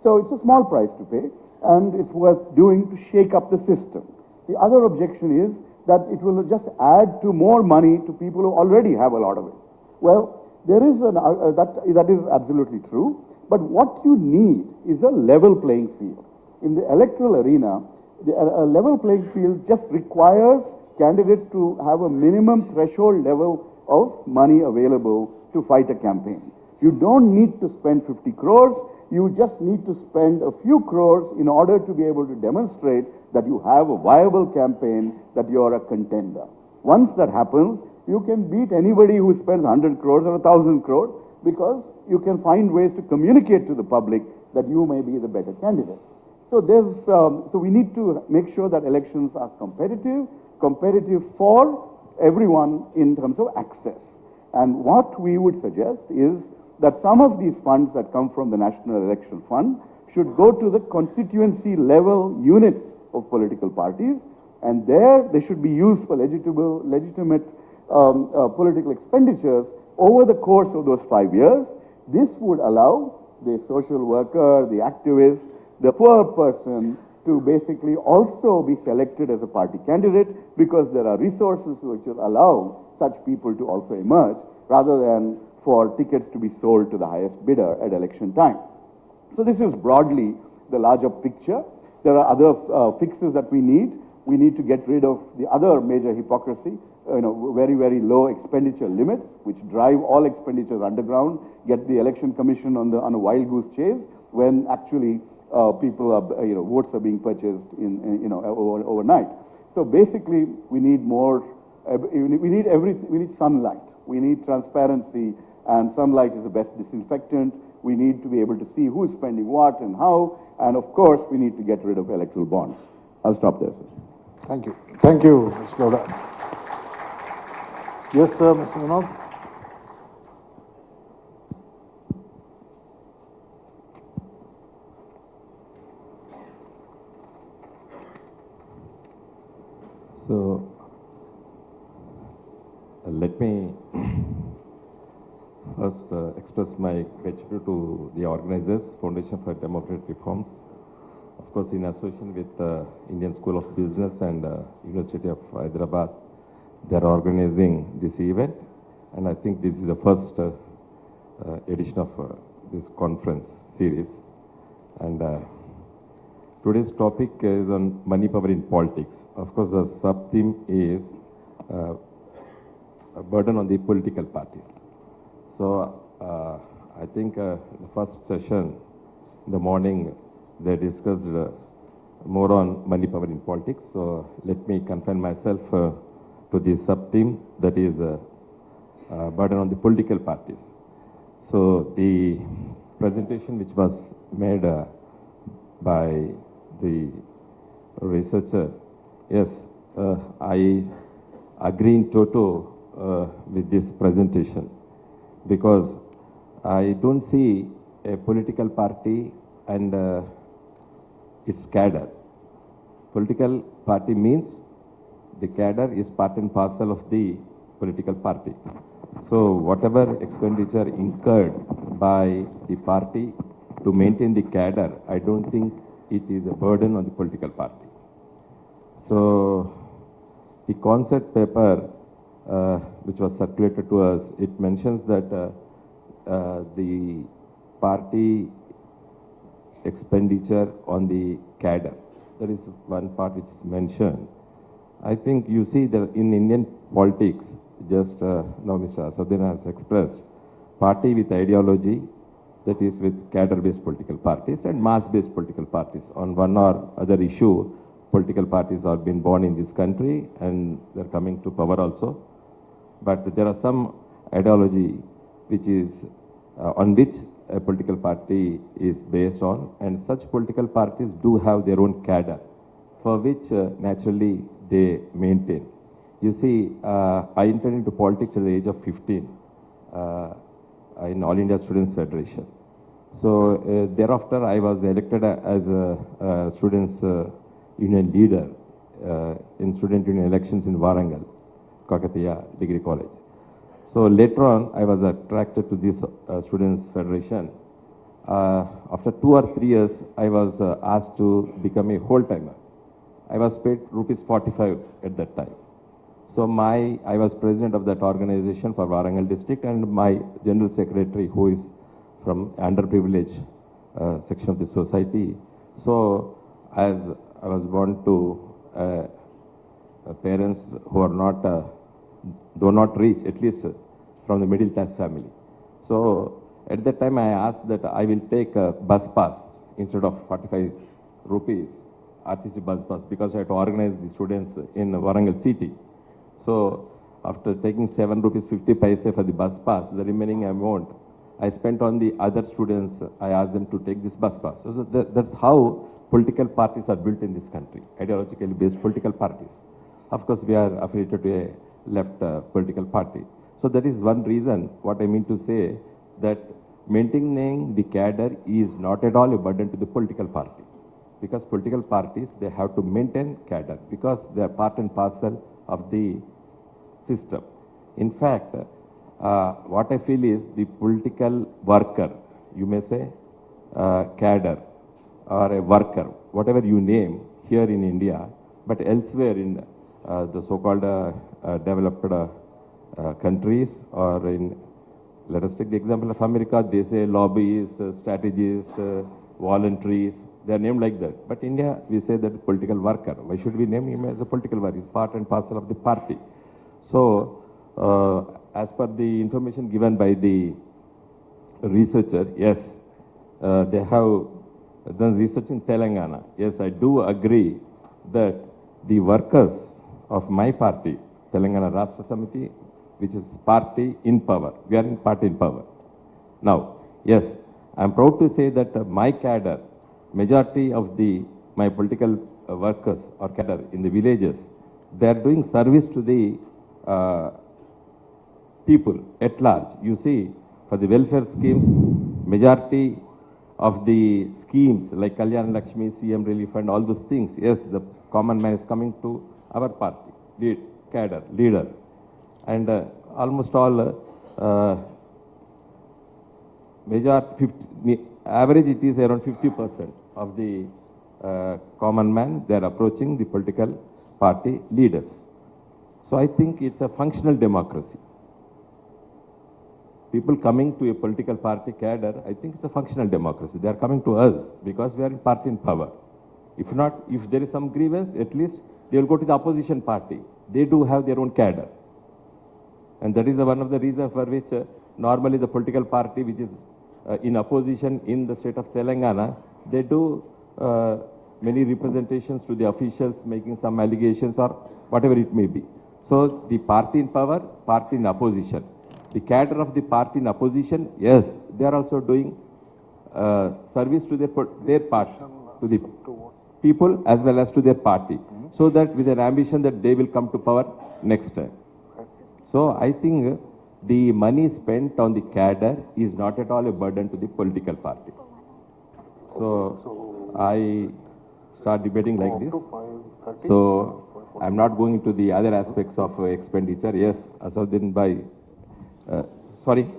Speaker 5: So it's a small price to pay, and it's worth doing to shake up the system. The other objection is that it will just add to more money to people who already have a lot of it. Well, there is that is absolutely true, but what you need is a level playing field. In the electoral arena, a level playing field just requires candidates to have a minimum threshold level of money available to fight a campaign. You don't need to spend 50 crores, you just need to spend a few crores in order to be able to demonstrate that you have a viable campaign, that you are a contender. Once that happens, you can beat anybody who spends 100 crores or 1,000 crores, because you can find ways to communicate to the public that you may be the better candidate. So so we need to make sure that elections are competitive for everyone in terms of access. And what we would suggest is that some of these funds that come from the National Election Fund should go to the constituency level units of political parties, and there they should be used for legitimate political expenditures over the course of those 5 years. This would allow the social worker, the activist, the poor person to basically also be selected as a party candidate, because there are resources which will allow such people to also emerge, rather than for tickets to be sold to the highest bidder at election time. So this is broadly the larger picture. There are other fixes that we need. We need to get rid of the other major hypocrisy, very, very low expenditure limits, which drive all expenditures underground, get the election commission on a wild goose chase, when actually people are, votes are being purchased overnight. So basically, we need more. We need sunlight. We need transparency, and sunlight is the best disinfectant. We need to be able to see who is spending what and how, and of course, we need to get rid of electoral bonds. I'll stop there, sir.
Speaker 3: Thank you. Thank you, Mr. Gowda. Yes, sir, Mr. Vinod.
Speaker 6: So, let me first express my gratitude to the organizers, Foundation for Democratic Reforms, of course in association with Indian School of Business and University of Hyderabad. They are organizing this event, and I think this is the first edition of this conference series. And today's topic is on money power in politics. Of course, the sub-theme is a burden on the political parties. So I think the first session in the morning, they discussed more on money power in politics. So let me confine myself to the sub-theme, that is burden on the political parties. So the presentation which was made by the researcher, yes, I agree in toto with this presentation, because I don't see a political party and its cadre Political party means the cadre is part and parcel of the political party. So whatever expenditure incurred by the party to maintain the cadre, I don't think it is a burden on the political party. So the concept paper which was circulated to us, it mentions that the party expenditure on the cadre. There is one part which is mentioned. I think you see that in Indian politics, just now Mr. Asaduddin has expressed, party with ideology, that is with cadre-based political parties and mass-based political parties. On one or other issue, political parties have been born in this country and they're coming to power also. But there are some ideology which is on which a political party is based on, and such political parties do have their own cadre, for which naturally they maintain. You see, I entered into politics at the age of 15 in All India Students Federation. So thereafter I was elected as a students union leader in student union elections in Warangal, Kavitha Degree College. So later on I was attracted to this students federation. After 2 or 3 years I was asked to become a whole timer. I was paid ₹45 at that time. So I was president of that organization for Warangal district, and my general secretary, who is from underprivileged section of the society. So as I was born to parents who are not, do not reach, at least from the middle class family. So at that time I asked that I will take a bus pass instead of 45 rupees, RTC bus pass, because I had to organize the students in Warangal city. So after taking 7 rupees 50 paise for the bus pass, the remaining amount I spent on the other students. I asked them to take this bus pass. So that's how political parties are built in this country, ideologically based political parties. Of course, we are affiliated to a left political party. So that is one reason, what I mean to say, that maintaining the cadre is not at all a burden to the political party. Because political parties, they have to maintain cadre because they are part and parcel of the system. In fact, what I feel is the political worker, you may say cadre or a worker, whatever you name here in India, but elsewhere in the so-called developed countries, or in, let us take the example of America, they say lobbyists, strategists, voluntaries, they are named like that. But India, we say that political worker. Why should we name him as a political worker? He's part and parcel of the party. So, as per the information given by the researcher, yes, they have done research in Telangana. Yes, I do agree that the workers of my party, Telangana Rashtra Samiti, which is party in power, we are in party in power. Now, yes, I am proud to say that my cadre, majority of my political workers or cadre in the villages, they are doing service to the people at large. You see, for the welfare schemes, majority of the schemes like Kalyan Lakshmi, CM Relief Fund, all those things, yes, the common man is coming to our party, cadre, leader. And almost all, average it is around 50% of the common man, they are approaching the political party leaders. So I think it's a functional democracy. People coming to a political party cadre, I think it's a functional democracy. They are coming to us because we are in party in power. If not, if there is some grievance, at least they will go to the opposition party. They do have their own cadre. And that is one of the reasons for which normally the political party which is in opposition in the state of Telangana, they do many representations to the officials making some allegations or whatever it may be. So the party in power, party in opposition. The cadre of the party in opposition, yes, they are also doing service to their party, to the people as well as to their party, so that with an ambition that they will come to power next time. So I think the money spent on the cadre is not at all a burden to the political party. So I start debating like this.
Speaker 3: Up to 5:30.
Speaker 6: So I'm not going into the other aspects of expenditure. Yes, Asaduddin by, sorry.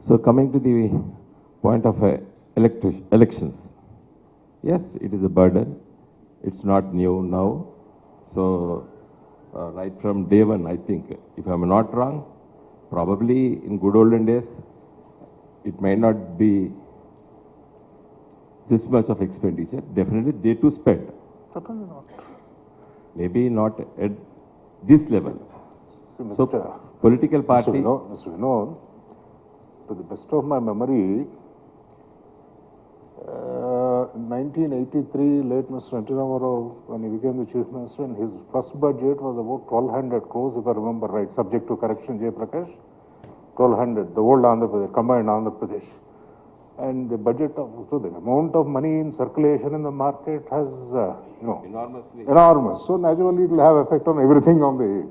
Speaker 6: So coming to the point of elections, yes, it is a burden. It's not new now. So right from day one, I think, if I'm not wrong, probably in good olden days, it may not be this much of expenditure. Definitely they too spend.
Speaker 3: Certainly not.
Speaker 6: Maybe not at this level.
Speaker 3: See,
Speaker 6: So political party.
Speaker 3: Mr. Vinod, to the best of my memory, in 1983, late Mr. N.T. Ramarao, when he became the Chief Minister, and his first budget was about 1,200 crores, if I remember right, subject to correction, Jay Prakash. 1,200, the old Andhra Pradesh, combined Andhra Pradesh. And the budget of, so the amount of money in circulation in the market has,
Speaker 6: Enormously.
Speaker 3: enormous. So naturally it will have effect on everything on the,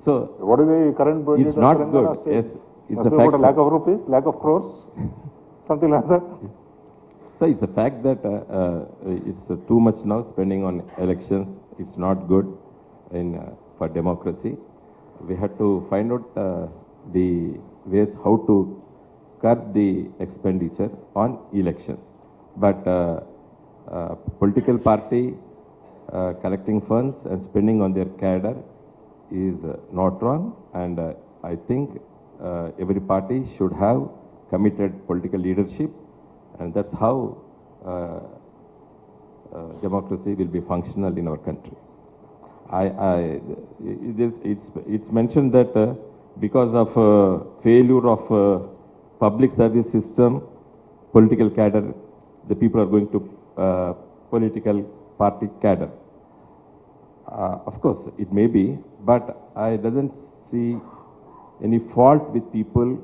Speaker 6: So
Speaker 3: what is the current budget?
Speaker 6: it's
Speaker 3: of
Speaker 6: not
Speaker 3: Telangana
Speaker 6: good.
Speaker 3: state?
Speaker 6: Yes, it's
Speaker 3: Must
Speaker 6: a
Speaker 3: be about a
Speaker 6: fact.
Speaker 3: lakh of rupees, lakh of crores, something like that.
Speaker 6: So it's a fact that it's too much now spending on elections. It's not good for democracy. We have to find out the ways how to curb the expenditure on elections. But political party collecting funds and spending on their cadre is not wrong, and I think every party should have committed political leadership, and that's how democracy will be functional in our country. It's mentioned that because of failure of public service system, political cadre, the people are going to political party cadre. Of course, it may be, but I doesn't see any fault with people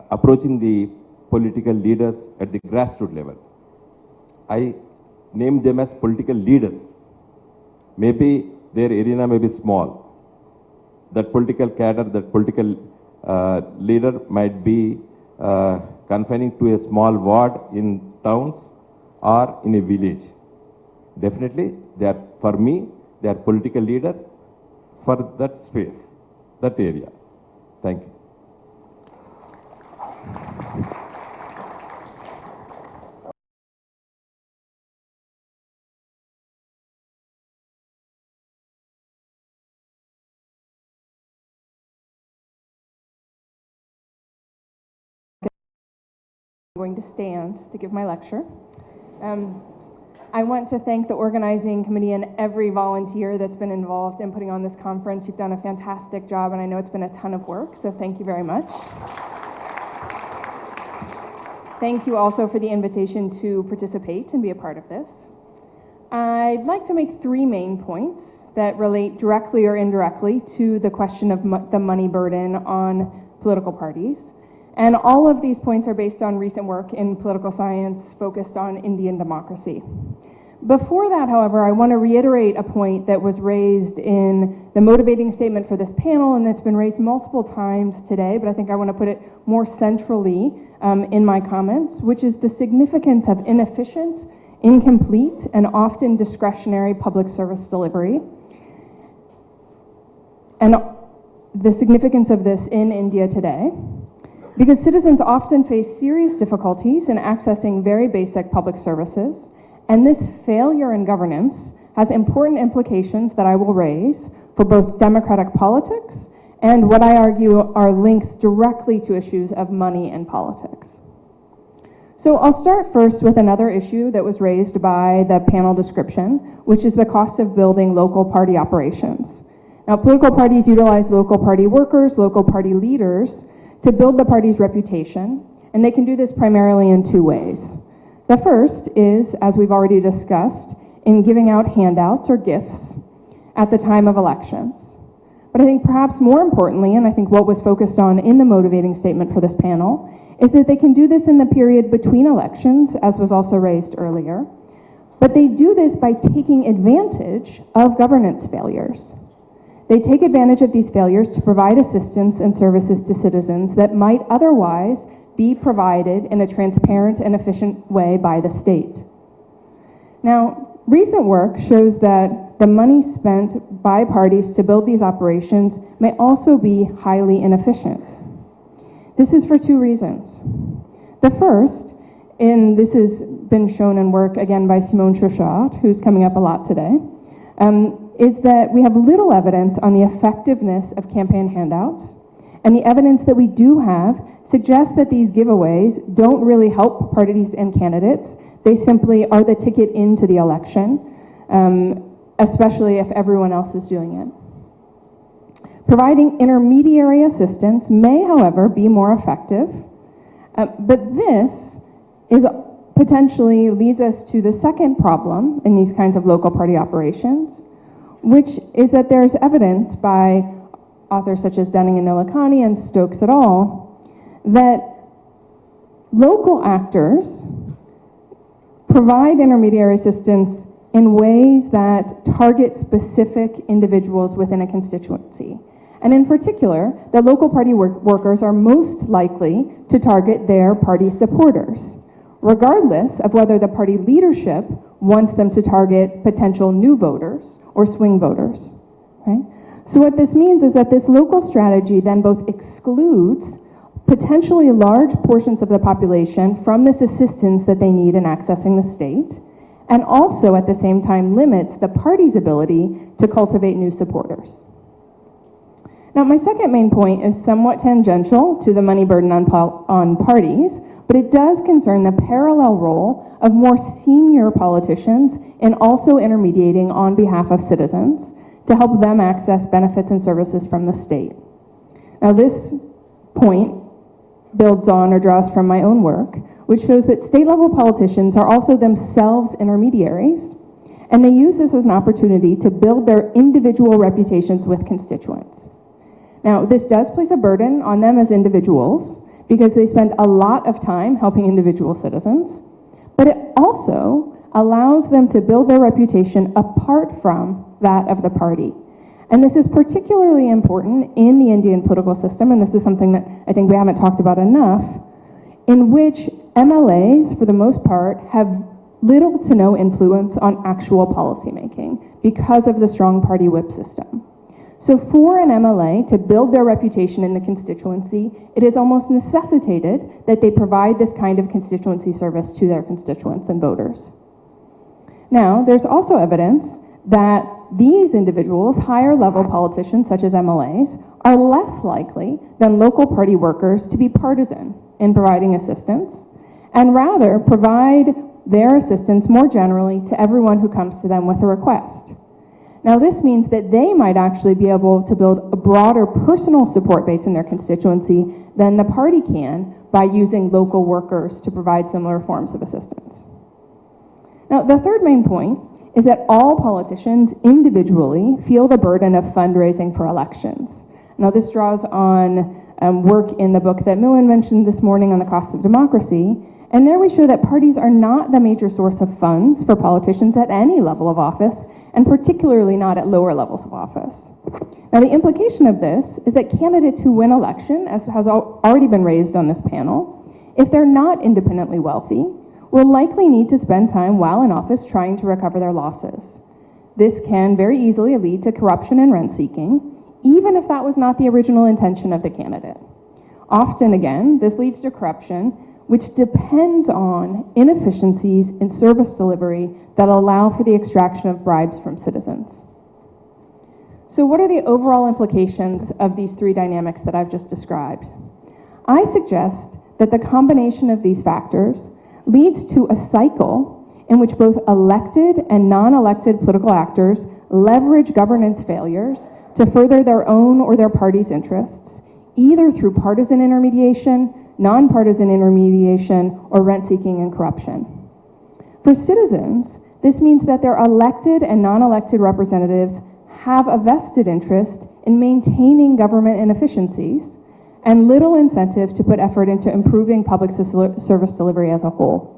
Speaker 6: approaching the political leaders at the grassroots level. I name them as political leaders. Maybe their arena may be small. That political cadre, that political leader might be confining to a small ward in towns or in a village. Definitely, they are, for me, they are political leader for that space, that area. Thank you.
Speaker 7: I'm going to stand to give my lecture. I want to thank the organizing committee and every volunteer that's been involved in putting on this conference. You've done a fantastic job, and I know it's been a ton of work, so thank you very much. Thank you also for the invitation to participate and be a part of this. I'd like to make three main points that relate directly or indirectly to the question of the money burden on political parties. And all of these points are based on recent work in political science focused on Indian democracy. Before that, however, I want to reiterate a point that was raised in the motivating statement for this panel, and that's been raised multiple times today, but I think I want to put it more centrally in my comments, which is the significance of inefficient, incomplete, and often discretionary public service delivery. And the significance of this in India today. Because citizens often face serious difficulties in accessing very basic public services, and this failure in governance has important implications that I will raise for both democratic politics and what I argue are links directly to issues of money and politics. So I'll start first with another issue that was raised by the panel description, which is the cost of building local party operations. Now, political parties utilize local party workers, local party leaders, to build the party's reputation, and they can do this primarily in two ways. The first is, as we've already discussed, in giving out handouts or gifts at the time of elections. But I think perhaps more importantly, and I think what was focused on in the motivating statement for this panel, is that they can do this in the period between elections, as was also raised earlier, but they do this by taking advantage of governance failures. They take advantage of these failures to provide assistance and services to citizens that might otherwise be provided in a transparent and efficient way by the state. Now, recent work shows that the money spent by parties to build these operations may also be highly inefficient. This is for two reasons. The first, and this has been shown in work again by Simone Chauchat, who's coming up a lot today, is that we have little evidence on the effectiveness of campaign handouts, and the evidence that we do have suggests that these giveaways don't really help parties and candidates. They simply are the ticket into the election, especially if everyone else is doing it. Providing intermediary assistance may, however, be more effective, but this potentially leads us to the second problem in these kinds of local party operations, which is that there's evidence by authors such as Dunning and Nilekani and Stokes et al. That local actors provide intermediary assistance in ways that target specific individuals within a constituency. And in particular, the local party workers are most likely to target their party supporters, regardless of whether the party leadership wants them to target potential new voters or swing voters. Okay? So what this means is that this local strategy then both excludes potentially large portions of the population from this assistance that they need in accessing the state, and also at the same time limits the party's ability to cultivate new supporters. Now, my second main point is somewhat tangential to the money burden on parties, but it does concern the parallel role of more senior politicians in also intermediating on behalf of citizens to help them access benefits and services from the state. Now, this point builds on or draws from my own work, which shows that state-level politicians are also themselves intermediaries, and they use this as an opportunity to build their individual reputations with constituents. Now, this does place a burden on them as individuals because they spend a lot of time helping individual citizens, but it also allows them to build their reputation apart from that of the party. And this is particularly important in the Indian political system, and this is something that I think we haven't talked about enough, in which MLAs, for the most part, have little to no influence on actual policymaking because of the strong party whip system. So for an MLA to build their reputation in the constituency, it is almost necessitated that they provide this kind of constituency service to their constituents and voters. Now, there's also evidence that these individuals, higher level politicians such as MLAs, are less likely than local party workers to be partisan in providing assistance, and rather provide their assistance more generally to everyone who comes to them with a request. Now, this means that they might actually be able to build a broader personal support base in their constituency than the party can by using local workers to provide similar forms of assistance. Now, the third main point is that all politicians individually feel the burden of fundraising for elections. Now, this draws on work in the book that Millen mentioned this morning on the cost of democracy, and there we show that parties are not the major source of funds for politicians at any level of office, and particularly not at lower levels of office. Now, the implication of this is that candidates who win election, as has already been raised on this panel, if they're not independently wealthy, will likely need to spend time while in office trying to recover their losses. This can very easily lead to corruption and rent seeking, even if that was not the original intention of the candidate. Often, again, this leads to corruption, which depends on inefficiencies in service delivery that allow for the extraction of bribes from citizens. So what are the overall implications of these three dynamics that I've just described? I suggest that the combination of these factors leads to a cycle in which both elected and non-elected political actors leverage governance failures to further their own or their party's interests, either through partisan intermediation, nonpartisan intermediation, or rent-seeking and corruption. For citizens, this means that their elected and non-elected representatives have a vested interest in maintaining government inefficiencies, and little incentive to put effort into improving public service delivery as a whole.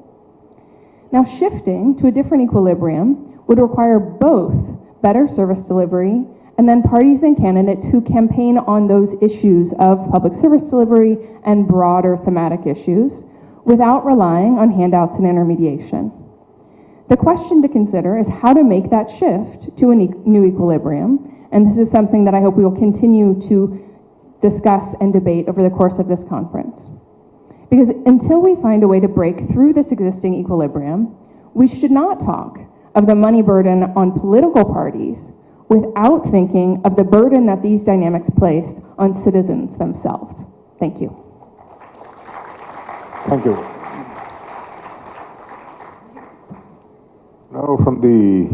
Speaker 7: Now, shifting to a different equilibrium would require both better service delivery and then parties and candidates who campaign on those issues of public service delivery and broader thematic issues without relying on handouts and intermediation. The question to consider is how to make that shift to a new equilibrium, and this is something that I hope we will continue to discuss and debate over the course of this conference. Because until we find a way to break through this existing equilibrium, we should not talk of the money burden on political parties without thinking of the burden that these dynamics placed on citizens themselves. Thank you.
Speaker 3: Thank you. Now, from the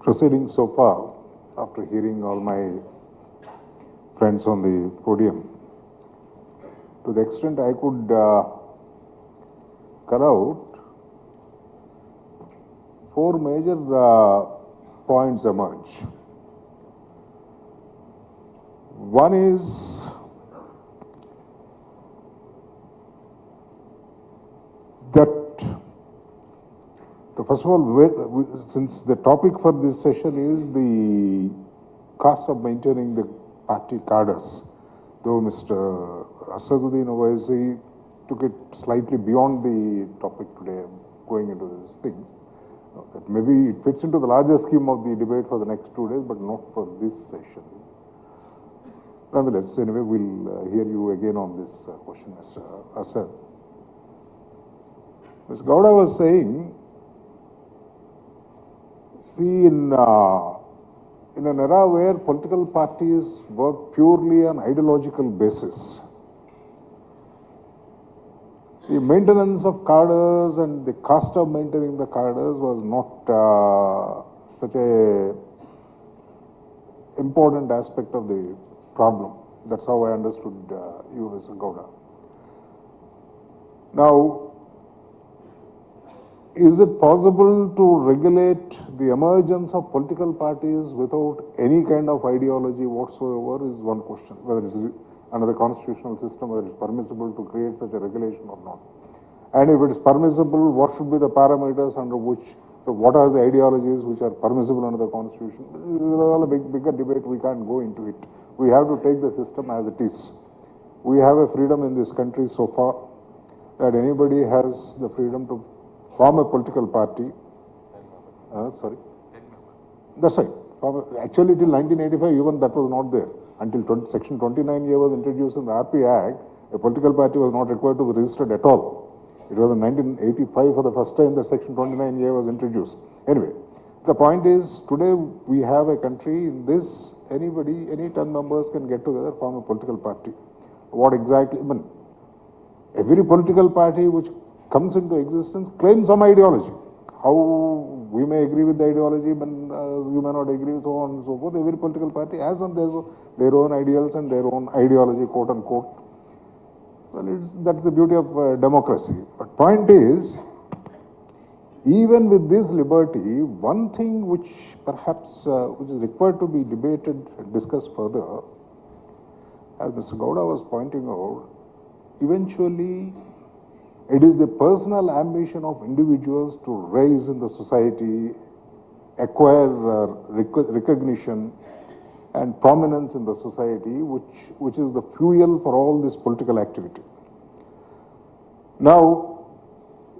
Speaker 3: proceedings so far, after hearing all my friends on the podium, to the extent I could cut out, four major points emerge. One is that, first of all, since the topic for this session is the cost of maintaining the party cadres, though Mr. Asaduddin Owaisi took it slightly beyond the topic today, going into these things. That maybe it fits into the larger scheme of the debate for the next 2 days, but not for this session. Nonetheless, anyway, we'll hear you again on this question, Mr. Asad. Ms. Gowda was saying, see, in an era where political parties work purely on ideological basis, the maintenance of cadres and the cost of maintaining the cadres was not such a important aspect of the problem. That's how I understood you, Mr. Gowda. Now, is it possible to regulate the emergence of political parties without any kind of ideology whatsoever is one question, whether it is under the constitutional system, whether it is permissible to create such a regulation or not. And if it is permissible, what should be the parameters under which, so what are the ideologies which are permissible under the constitution? This is all a bigger debate, we can't go into it. We have to take the system as it is. We have a freedom in this country so far that anybody has the freedom to form a political party. Sorry? That's right. Actually, till 1985, even that was not there. Until Section 29A was introduced in the RP Act, a political party was not required to be registered at all. It was in 1985 for the first time that Section 29A was introduced. Anyway, the point is, today we have a country in this, anybody, any 10 members can get together, form a political party. What exactly, I mean, every political party which comes into existence claims some ideology. How we may agree with the ideology, but you may not agree, so on and so forth. Every political party has their own ideals and their own ideology, quote unquote. Well, that's the beauty of democracy. But point is, even with this liberty, one thing which perhaps which is required to be debated and discussed further, as Mr. Gowda was pointing out, eventually it is the personal ambition of individuals to rise in the society, acquire recognition and prominence in the society, which is the fuel for all this political activity. Now,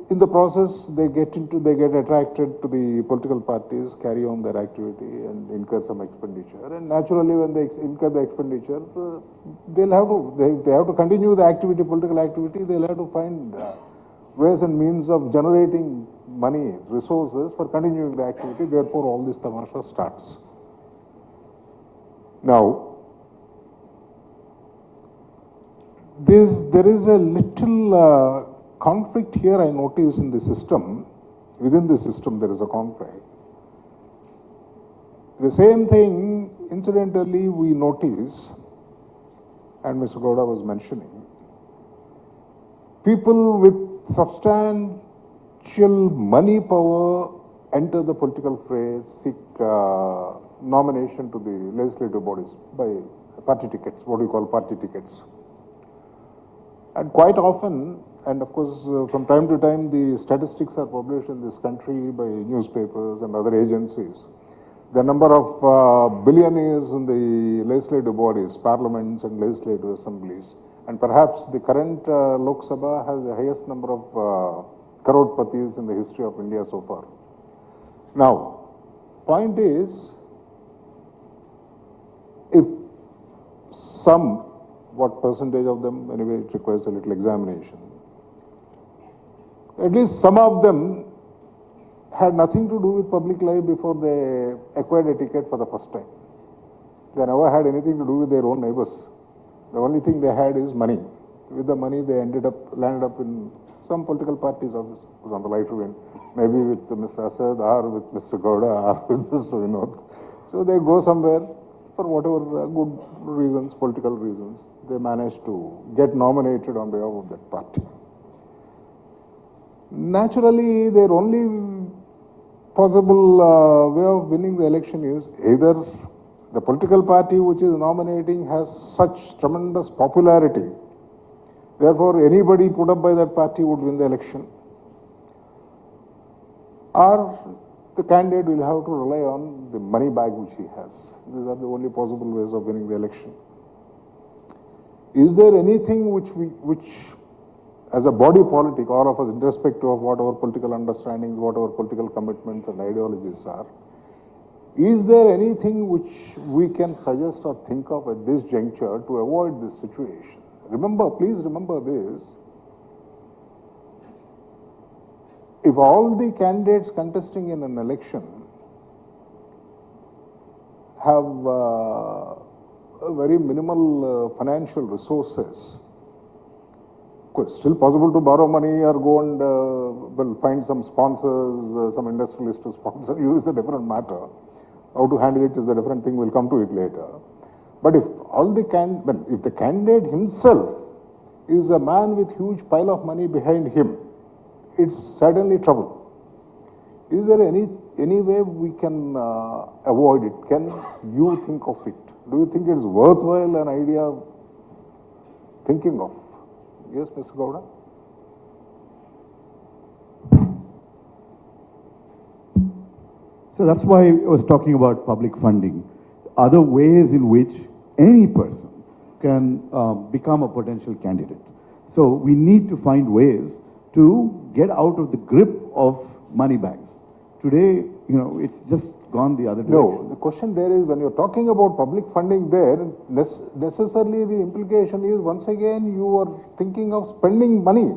Speaker 3: in the process, they get attracted to the political parties, carry on their activity and incur some expenditure. And naturally, when they incur the expenditure, they have to continue the activity, political activity. They'll have to find ways and means of generating money, resources for continuing the activity. Therefore, all this tamasha starts. Now, there is a little conflict here I notice in the system. Within the system there is a conflict. The same thing, incidentally, we notice, and Mr. Gowda was mentioning, people with substantial money power enter the political fray, seek nomination to the legislative bodies by party tickets, what we call party tickets. And quite often, and of course, from time to time, the statistics are published in this country by newspapers and other agencies. The number of billionaires in the legislative bodies, parliaments and legislative assemblies, and perhaps the current Lok Sabha has the highest number of crorpatis in the history of India so far. Now, point is, if some, what percentage of them, anyway, it requires a little examination. At least some of them had nothing to do with public life before they acquired a ticket for the first time. They never had anything to do with their own neighbors. The only thing they had is money. With the money, they landed up in some political party's office, was on the light wind, maybe with Mr. Asad or with Mr. Gowda or with Mr. Vinod. So they go somewhere for whatever good reasons, political reasons, they manage to get nominated on behalf of that party. Naturally, their only possible way of winning the election is either the political party which is nominating has such tremendous popularity, therefore anybody put up by that party would win the election, or the candidate will have to rely on the money bag which he has. These are the only possible ways of winning the election. Is there anything which as a body politic, all of us, irrespective of what our political understandings, what our political commitments and ideologies are, is there anything which we can suggest or think of at this juncture to avoid this situation? Remember, please remember this. If all the candidates contesting in an election have very minimal financial resources, it's still possible to borrow money or go and find some sponsors, some industrialist to sponsor you is a different matter. How to handle it is a different thing, we'll come to it later. But if if the candidate himself is a man with huge pile of money behind him, it's certainly trouble. Is there any way we can avoid it? Can you think of it? Do you think it's worthwhile an idea thinking of? Yes, Mr. Gowda?
Speaker 5: So that's why I was talking about public funding. Other ways in which any person can become a potential candidate. So we need to find ways to get out of the grip of money bags. Today, it's just gone the other direction.
Speaker 3: No, the question there is, when you're talking about public funding there, necessarily the implication is, once again, you are thinking of spending money.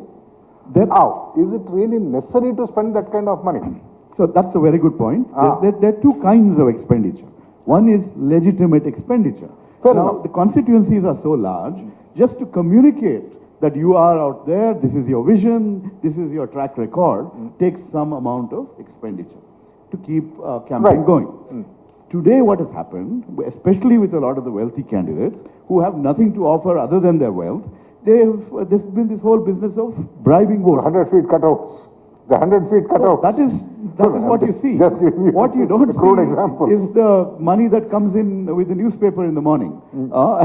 Speaker 5: Then,
Speaker 3: how? Is it really necessary to spend that kind of money?
Speaker 5: So that's a very good point. There are two kinds of expenditure. One is legitimate expenditure.
Speaker 3: Fair
Speaker 5: now,
Speaker 3: enough.
Speaker 5: the constituencies are so large, just to communicate that you are out there, this is your vision, this is your track record, takes some amount of expenditure to keep campaign going. Today what has happened, especially with a lot of the wealthy candidates who have nothing to offer other than there's been this whole business of bribing voters.
Speaker 3: 100 feet cutouts. The 100 feet cutouts.
Speaker 5: That is what you see.
Speaker 3: Just give me
Speaker 5: what you don't
Speaker 3: a crude
Speaker 5: see
Speaker 3: example.
Speaker 5: is the money that comes in with the newspaper in the morning, and all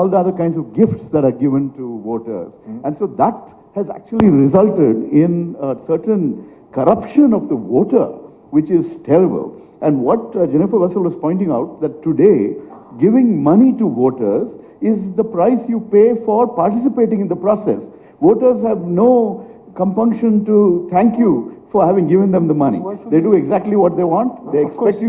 Speaker 5: the other kinds of gifts that are given to voters, and so that has actually resulted in a certain corruption of the voter, which is terrible. And what Jennifer Bussell was pointing out, that today giving money to voters is the price you pay for participating in the process. Voters have no compunction to thank you for having given them the money. They do exactly what they want. They expect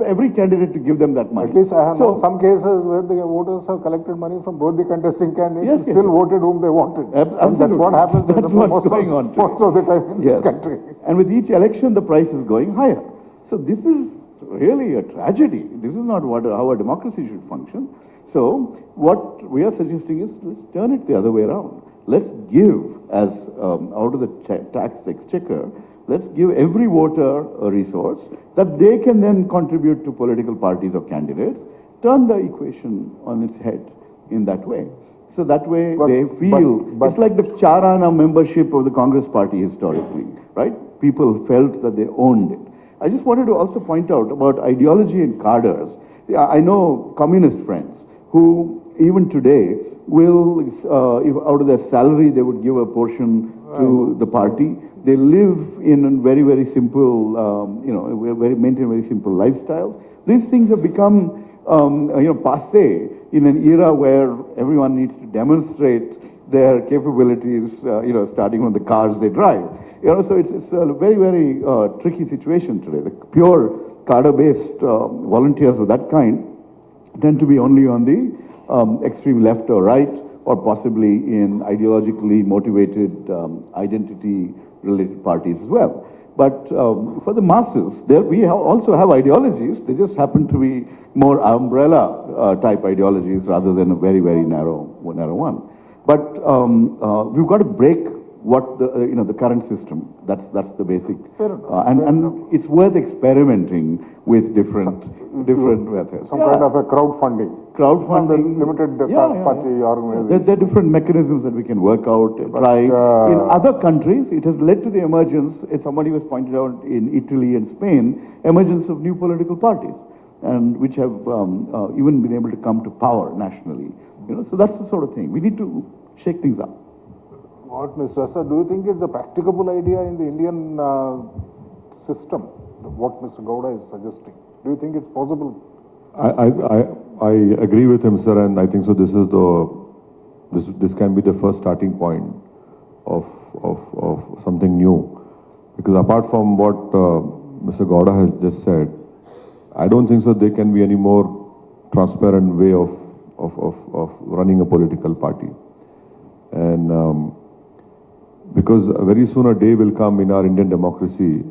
Speaker 5: every candidate to give them that money.
Speaker 3: At least I have known some cases where the voters have collected money from both the contesting candidates and still voted whom they wanted. And that's what happens.
Speaker 5: That's what's going on
Speaker 3: most of the time in this country.
Speaker 5: And with each election, the price is going higher. So this is really a tragedy. This is not how a democracy should function. So what we are suggesting is, let's turn it the other way around. Let's give, as out of the tax exchequer, let's give every voter a resource that they can then contribute to political parties or candidates, turn the equation on its head in that way. So that way they feel, it's like the Charana membership of the Congress party historically, right? People felt that they owned it. I just wanted to also point out about ideology and cadres. I know communist friends who, even today, will, if out of their salary, they would give a portion to the party. They live in a very, very simple, maintain very simple lifestyle. These things have become, passé in an era where everyone needs to demonstrate their capabilities, starting from the cars they drive. So it's a very, very tricky situation today. The pure cadre-based volunteers of that kind tend to be only on the extreme left or right, or possibly in ideologically motivated identity-related parties as well. But for the masses, we also have ideologies. They just happen to be more umbrella type ideologies rather than a very, very narrow one. But we've got to break what the current system. That's the basic. And it's worth experimenting with different methods.
Speaker 3: Some kind of a crowdfunding.
Speaker 5: Crowdfunding.
Speaker 3: Limited party organization.
Speaker 5: There are different mechanisms that we can work out, try. In other countries, it has led to the emergence, as somebody was pointed out, in Italy and Spain, emergence of new political parties, and which have even been able to come to power nationally. So that's the sort of thing. We need to shake things up.
Speaker 3: What, Mr. Asad, do you think it's a practicable idea in the Indian system, what Mr. Gowda is suggesting? Do you think it's possible?
Speaker 4: I agree with him, sir, and I think so. This can be the first starting point of something new, because apart from what Mr. Gowda has just said, I don't think so there can be any more transparent way of running a political party, and because very soon a day will come in our Indian democracy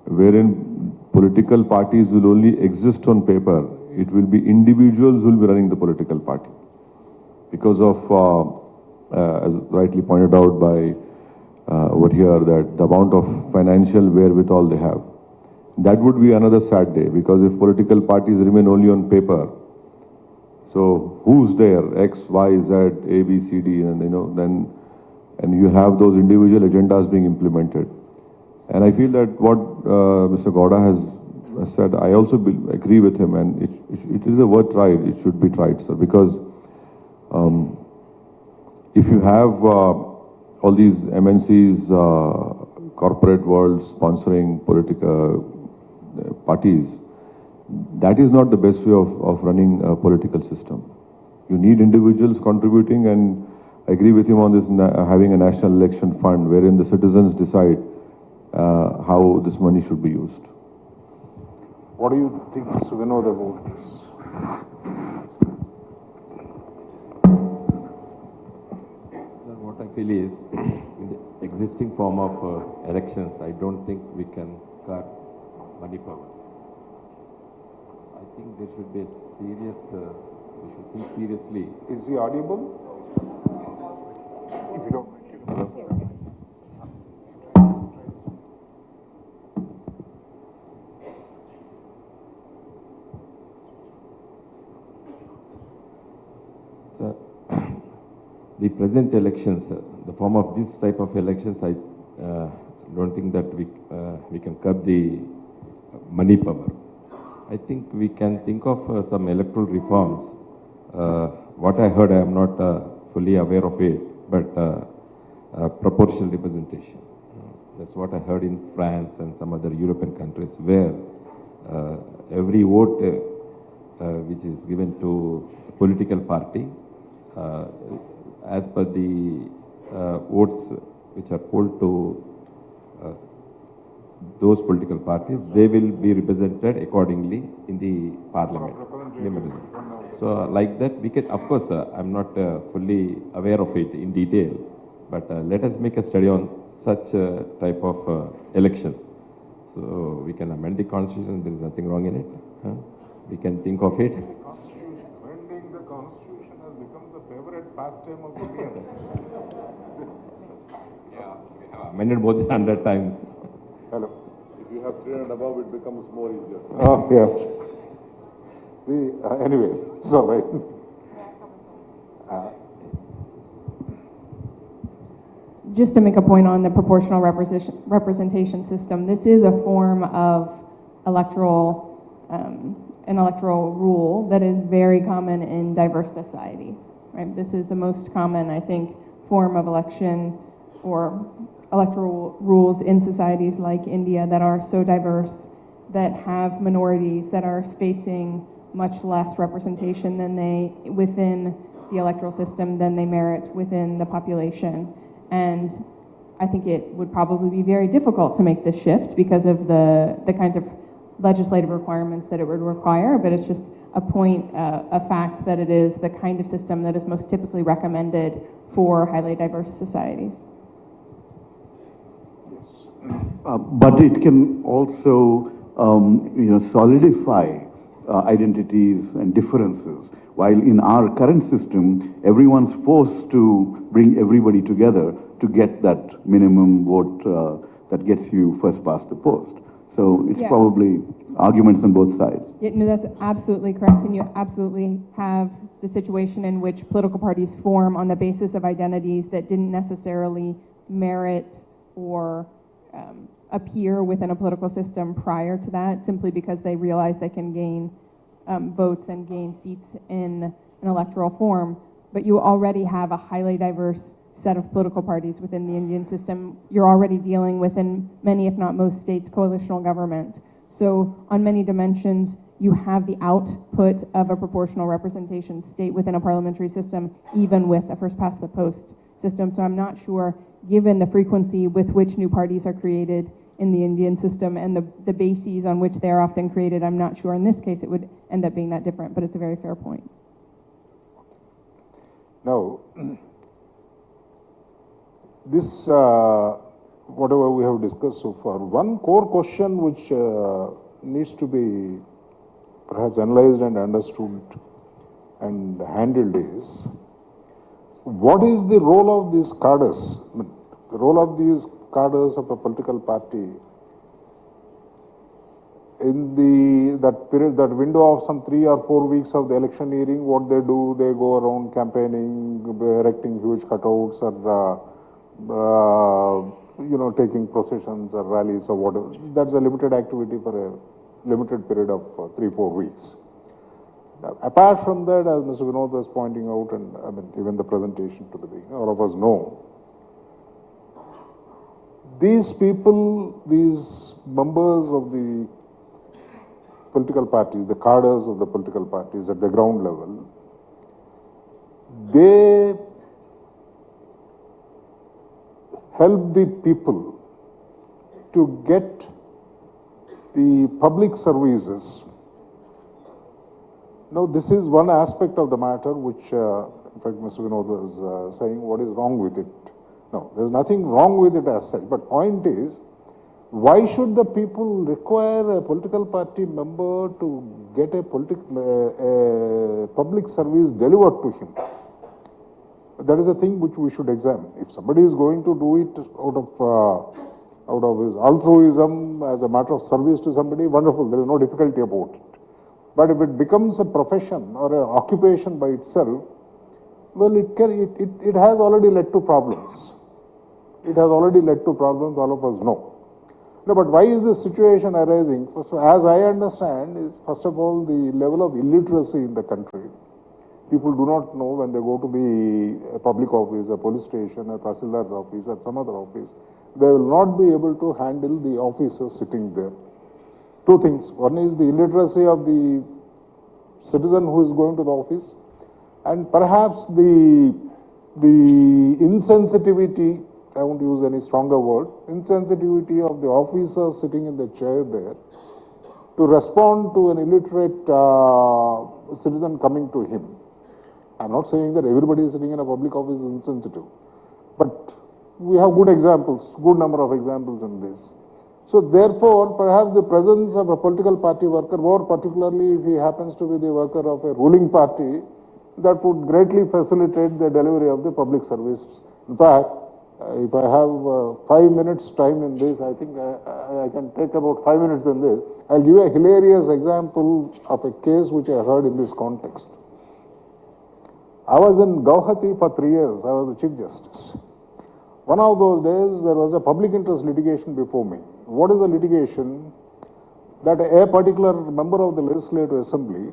Speaker 4: wherein political parties will only exist on paper. It will be individuals who will be running the political party because of, as rightly pointed out by over here, that the amount of financial wherewithal they have. That would be another sad day, because if political parties remain only on paper, so who's there? X, Y, Z, A, B, C, D, and and you have those individual agendas being implemented. And I feel that what Mr. Gowda has said, I also agree with him, and it is a worth try. It should be tried, sir, because if you have all these MNCs, corporate world sponsoring political parties, that is not the best way of running a political system. You need individuals contributing, and I agree with him on this, having a national election fund wherein the citizens decide how this money should be used.
Speaker 3: What do you think, Mr. Vinod, about this?
Speaker 6: What I feel is, in the existing form of elections, I don't think we can cut money power. I think there should be a serious, we should think seriously.
Speaker 3: Is he audible? If you don't.
Speaker 6: Sir, the present elections, the form of this type of elections, I don't think that we can curb the money power. I think we can think of some electoral reforms. What I heard, I am not fully aware of it, but proportional representation. That's what I heard in France and some other European countries, where every vote which is given to a political party, as per the votes which are polled to those political parties, they will be represented accordingly in the parliament. So like that, we can, of course, I'm not fully aware of it in detail, but let us make a study on such type of elections. So we can amend the constitution, there is nothing wrong in it. We can think of it.
Speaker 3: Amending the constitution has become the favorite pastime of Indians.
Speaker 6: Yeah, we have amended more than 100 times.
Speaker 3: Hello.
Speaker 4: If you have 3 and above, it becomes more easier.
Speaker 3: Oh, yeah. Anyway, so right.
Speaker 7: Just to make a point on the proportional representation system, this is a form of electoral an electoral rule that is very common in diverse societies, right? This is the most common, I think, form of election or electoral rules in societies like India that are so diverse, that have minorities that are facing much less representation than they, within the electoral system, than they merit within the population. And I think it would probably be very difficult to make this shift because of the kinds of legislative requirements that it would require, but it's just a point, a fact that it is the kind of system that is most typically recommended for highly diverse societies.
Speaker 5: But it can also, solidify identities and differences. While in our current system, everyone's forced to bring everybody together to get that minimum vote that gets you first past the post. So it's probably arguments on both sides.
Speaker 7: Yeah, no, that's absolutely correct, and you absolutely have the situation in which political parties form on the basis of identities that didn't necessarily merit or appear within a political system prior to that, simply because they realize they can gain votes and gain seats in an electoral form. But you already have a highly diverse set of political parties within the Indian system. You're already dealing with, in many, if not most states, coalitional government. So on many dimensions, you have the output of a proportional representation state within a parliamentary system, even with a first past the post system. So I'm not sure, given the frequency with which new parties are created in the Indian system and the bases on which they are often created, I'm not sure in this case it would end up being that different, but it's a very fair point.
Speaker 3: Now, this, whatever we have discussed so far, one core question which needs to be perhaps analyzed and understood and handled is, what is the role of these cadres? I mean, the role of these cadres of a political party in that period, that window of some 3 or 4 weeks of the electioneering. What they do, they go around campaigning, erecting huge cutouts, or taking processions or rallies or whatever. That's a limited activity for a limited period of 3-4 weeks. Now, apart from that, as Mr. Vinod was pointing out, and I mean even the presentation to the beginning, all of us know, these people, these members of the political parties, the cadres of the political parties at the ground level, they help the people to get the public services. Now, this is one aspect of the matter which, in fact, Mr. Vinod was saying, what is wrong with it? No, there's nothing wrong with it as such, but point is, why should the people require a political party member to get a public service delivered to him? That is a thing which we should examine. If somebody is going to do it out of his altruism as a matter of service to somebody, wonderful, there is no difficulty about it. But if it becomes a profession or an occupation by itself, well, it has already led to problems. It has already led to problems, all of us know. No, but why is this situation arising? So as I understand, is first of all the level of illiteracy in the country. People do not know when they go to the public office, a police station, a tahsildar's office, or some other office, they will not be able to handle the officers sitting there. Two things. One is the illiteracy of the citizen who is going to the office, and perhaps the insensitivity, I won't use any stronger word, insensitivity of the officer sitting in the chair there to respond to an illiterate citizen coming to him. I'm not saying that everybody sitting in a public office is insensitive, but we have good examples, good number of examples in this. So therefore, perhaps the presence of a political party worker, more particularly if he happens to be the worker of a ruling party, that would greatly facilitate the delivery of the public services. In fact, if I have 5 minutes time in this, I think I can take about 5 minutes in this. I'll give a hilarious example of a case which I heard in this context. I was in Gowda for 3 years. I was the Chief Justice. One of those days, there was a public interest litigation before me. What is the litigation? that a particular member of the Legislative Assembly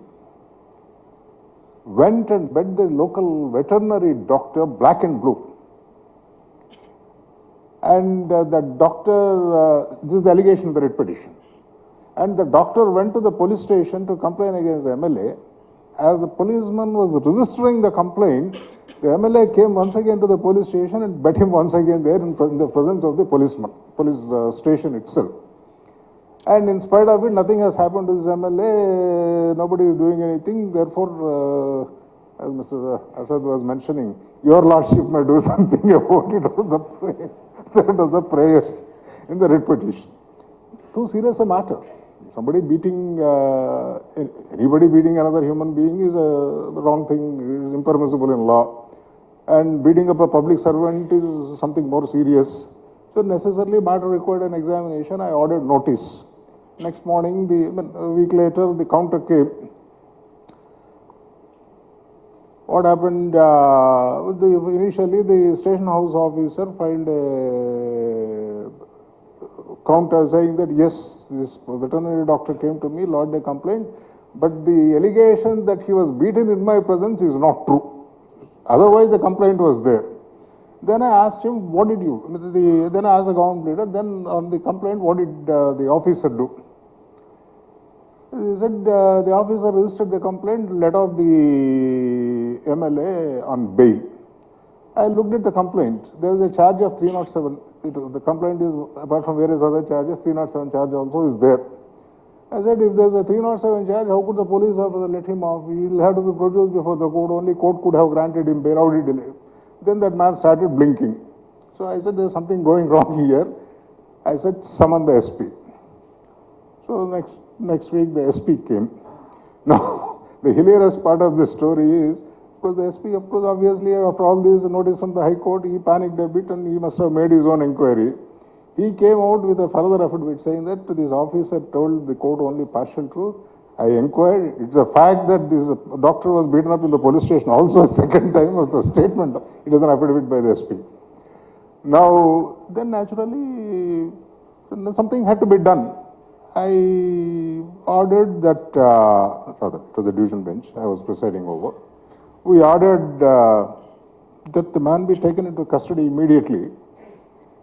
Speaker 3: went and bet the local veterinary doctor black and blue. And the doctor, this is the allegation in the writ petition. And the doctor went to the police station to complain against the MLA. As the policeman was registering the complaint, the MLA came once again to the police station and bet him once again there in the presence of the police station itself. And in spite of it, nothing has happened to this MLA, nobody is doing anything. Therefore, as Mr. Asad was mentioning, your lordship may do something about it. That was the prayer in the writ petition. Too serious a matter. Somebody beating, anybody beating another human being is a wrong thing, is impermissible in law. And beating up a public servant is something more serious. So necessarily matter required an examination. I ordered notice. Next morning, a week later, the counter came. What happened? Initially, the station house officer filed a counter saying that yes, this veterinary doctor came to me, lodged a complaint, but the allegation that he was beaten in my presence is not true. Otherwise, the complaint was there. Then I asked him, what did you? Then I asked the government leader, then on the complaint, what did the officer do? He said the officer registered the complaint, let off the MLA on bail. I looked at the complaint. There was a charge of 307. The complaint is, apart from various other charges, 307 charge also is there. I said, if there's a 307 charge, how could the police officer let him off? He'll have to be produced before the court. Only court could have granted him bail. How did he delay? Then that man started blinking. So I said, there's something going wrong here. I said, summon the SP. So next week the SP came. Now, the hilarious part of the story is, because the SP, of course, obviously, after all this notice from the High Court, he panicked a bit and he must have made his own inquiry. He came out with a further affidavit saying that this officer told the court only partial truth. I inquired. It's a fact that this doctor was beaten up in the police station. Also, a second time was the statement. It is an affidavit by the SP. Now, then naturally, something had to be done. I ordered that, rather, it was a division bench I was presiding over. We ordered that the man be taken into custody immediately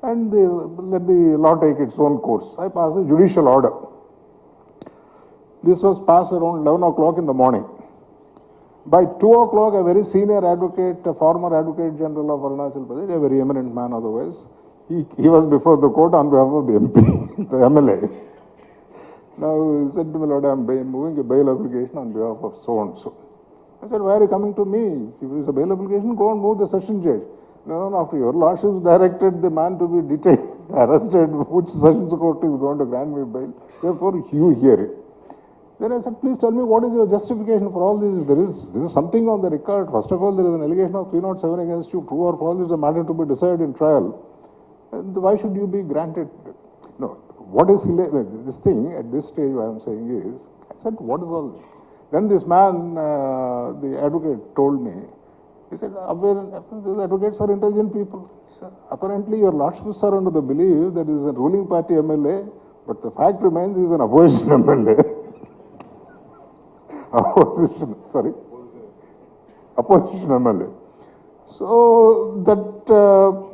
Speaker 3: and let the law take its own course. I passed a judicial order. This was passed around 11 o'clock in the morning. By 2 o'clock, a very senior advocate, a former Advocate General of Arunachal Pradesh, a very eminent man otherwise, he was before the court on behalf of the MP, the MLA. Now he said to me, Lord, I'm moving a bail application on behalf of so-and-so. I said, why are you coming to me? If it's a bail application, go and move the session judge. No, after your lordship directed the man to be detained, arrested, which sessions court is going to grant me bail. Therefore, you hear it. Then I said, please tell me what is your justification for all this? There is something on the record. First of all, there is an allegation of 307 against you. True or false is a matter to be decided in trial. And why should you be granted? No, what is this thing at this stage I am saying is, I said, what is all this? Then this man, the advocate, told me, he said, these advocates are intelligent people. Said, apparently, your lordships are under the belief that he is a ruling party MLA, but the fact remains he is an opposition MLA. Opposition MLA. So that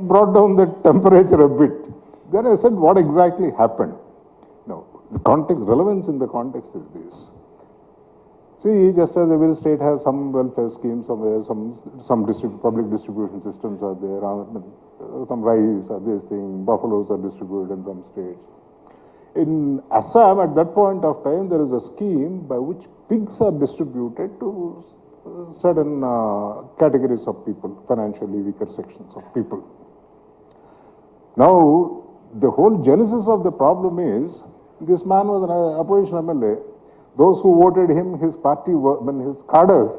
Speaker 3: brought down the temperature a bit. Then I said, what exactly happened? Now, the context, relevance in the context is this. See, just as every state has some welfare schemes somewhere, some public distribution systems are there, some rice are this thing, buffaloes are distributed in some states. In Assam, at that point of time, there is a scheme by which pigs are distributed to certain categories of people, financially weaker sections of people. Now, the whole genesis of the problem is, this man was an opposition MLA. Those who voted him, his party, his cadres,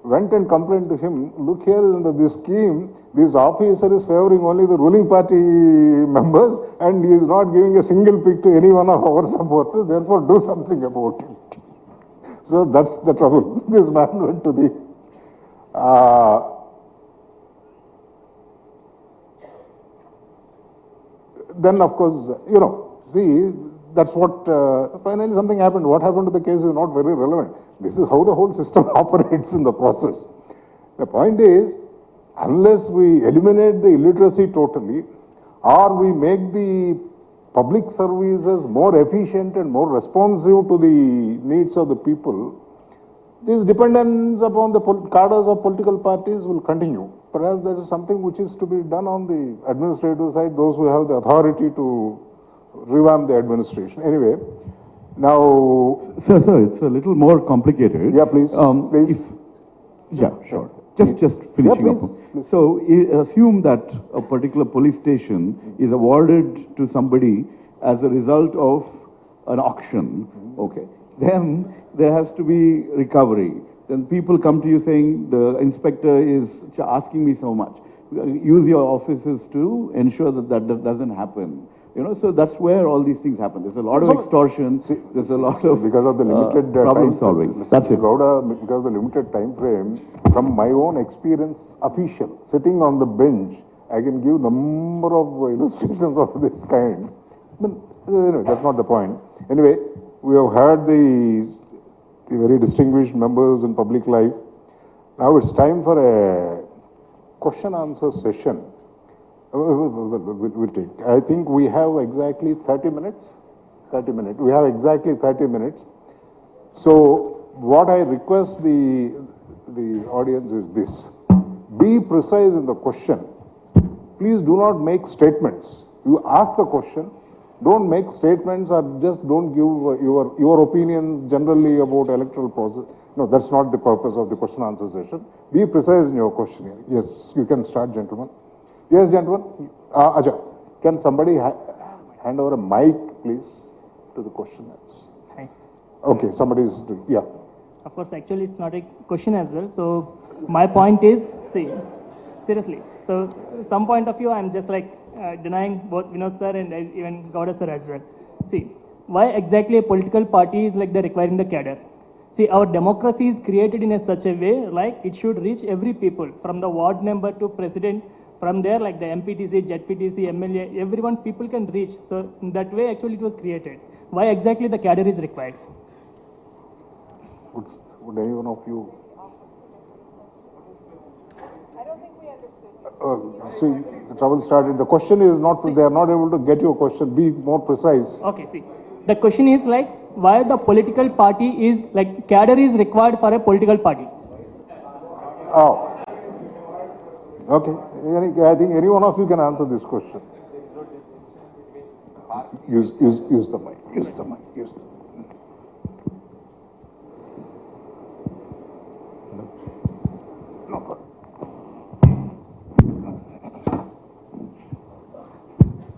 Speaker 3: went and complained to him, look here under this scheme, this officer is favoring only the ruling party members and he is not giving a single pig to any one of our supporters, therefore do something about it. So that's the trouble. This man went to the then of course, see, That's what, finally something happened. What happened to the case is not very relevant. This is how the whole system operates in the process. The point is, unless we eliminate the illiteracy totally, or we make the public services more efficient and more responsive to the needs of the people, this dependence upon the cadres of political parties will continue. Perhaps there is something which is to be done on the administrative side, those who have the authority to revamp the administration. Anyway, now...
Speaker 5: Sir, it's a little more complicated.
Speaker 3: Yeah, please. Please.
Speaker 5: Yeah, sure. Just finishing
Speaker 3: Yeah,
Speaker 5: up.
Speaker 3: please.
Speaker 5: So assume that a particular police station is awarded to somebody as a result of an auction. Okay. Then there has to be recovery. Then people come to you saying the inspector is asking me so much. Use your offices to ensure that that doesn't happen. You know, so that's where all these things happen. There's a lot of extortion. There's a lot of
Speaker 3: because of the limited
Speaker 5: problem
Speaker 3: time
Speaker 5: solving.
Speaker 3: That's
Speaker 5: That's it.
Speaker 3: Gowda, because of the limited time frame, from my own experience, official, sitting on the bench, I can give number of illustrations of this kind. But anyway, that's not the point. Anyway, we have heard the very distinguished members in public life. Now it's time for a question-answer session. We'll take. I think we have exactly 30 minutes. 30 minutes. We have exactly 30 minutes. So what I request the audience is this. Be precise in the question. Please do not make statements. You ask the question. Don't make statements or just don't give your opinions generally about electoral process. No, that's not the purpose of the question-answer session. Be precise in your questioning. Yes, you can start, gentlemen. Yes, gentlemen. Aja, can somebody hand over a mic, please, to the questioners?
Speaker 8: Hi.
Speaker 3: Okay, somebody is doing, yeah.
Speaker 8: Of course, actually, it's not a question as well. So, my point is, see, seriously. So, some point of view, I'm just like denying both Vinod sir and even Gowda sir as well. See, why exactly a political party is like they're requiring the cadre? See, our democracy is created in such a way, like it should reach every people, from the ward member to president. From there, like the MPTC, ZPTC, MLA, everyone people can reach. So in that way, actually, it was created. Why exactly the cadre is required?
Speaker 3: Would any one of you?
Speaker 2: I don't think we understood.
Speaker 3: See, the trouble started. The question is not, they are not able to get your question. Be more precise.
Speaker 8: Okay, see. The question is like, why the political party is, like, cadre is required for a political party?
Speaker 3: Oh. Okay. I think any one of you can answer this question. Use the mic. Use the mic. Use the mic.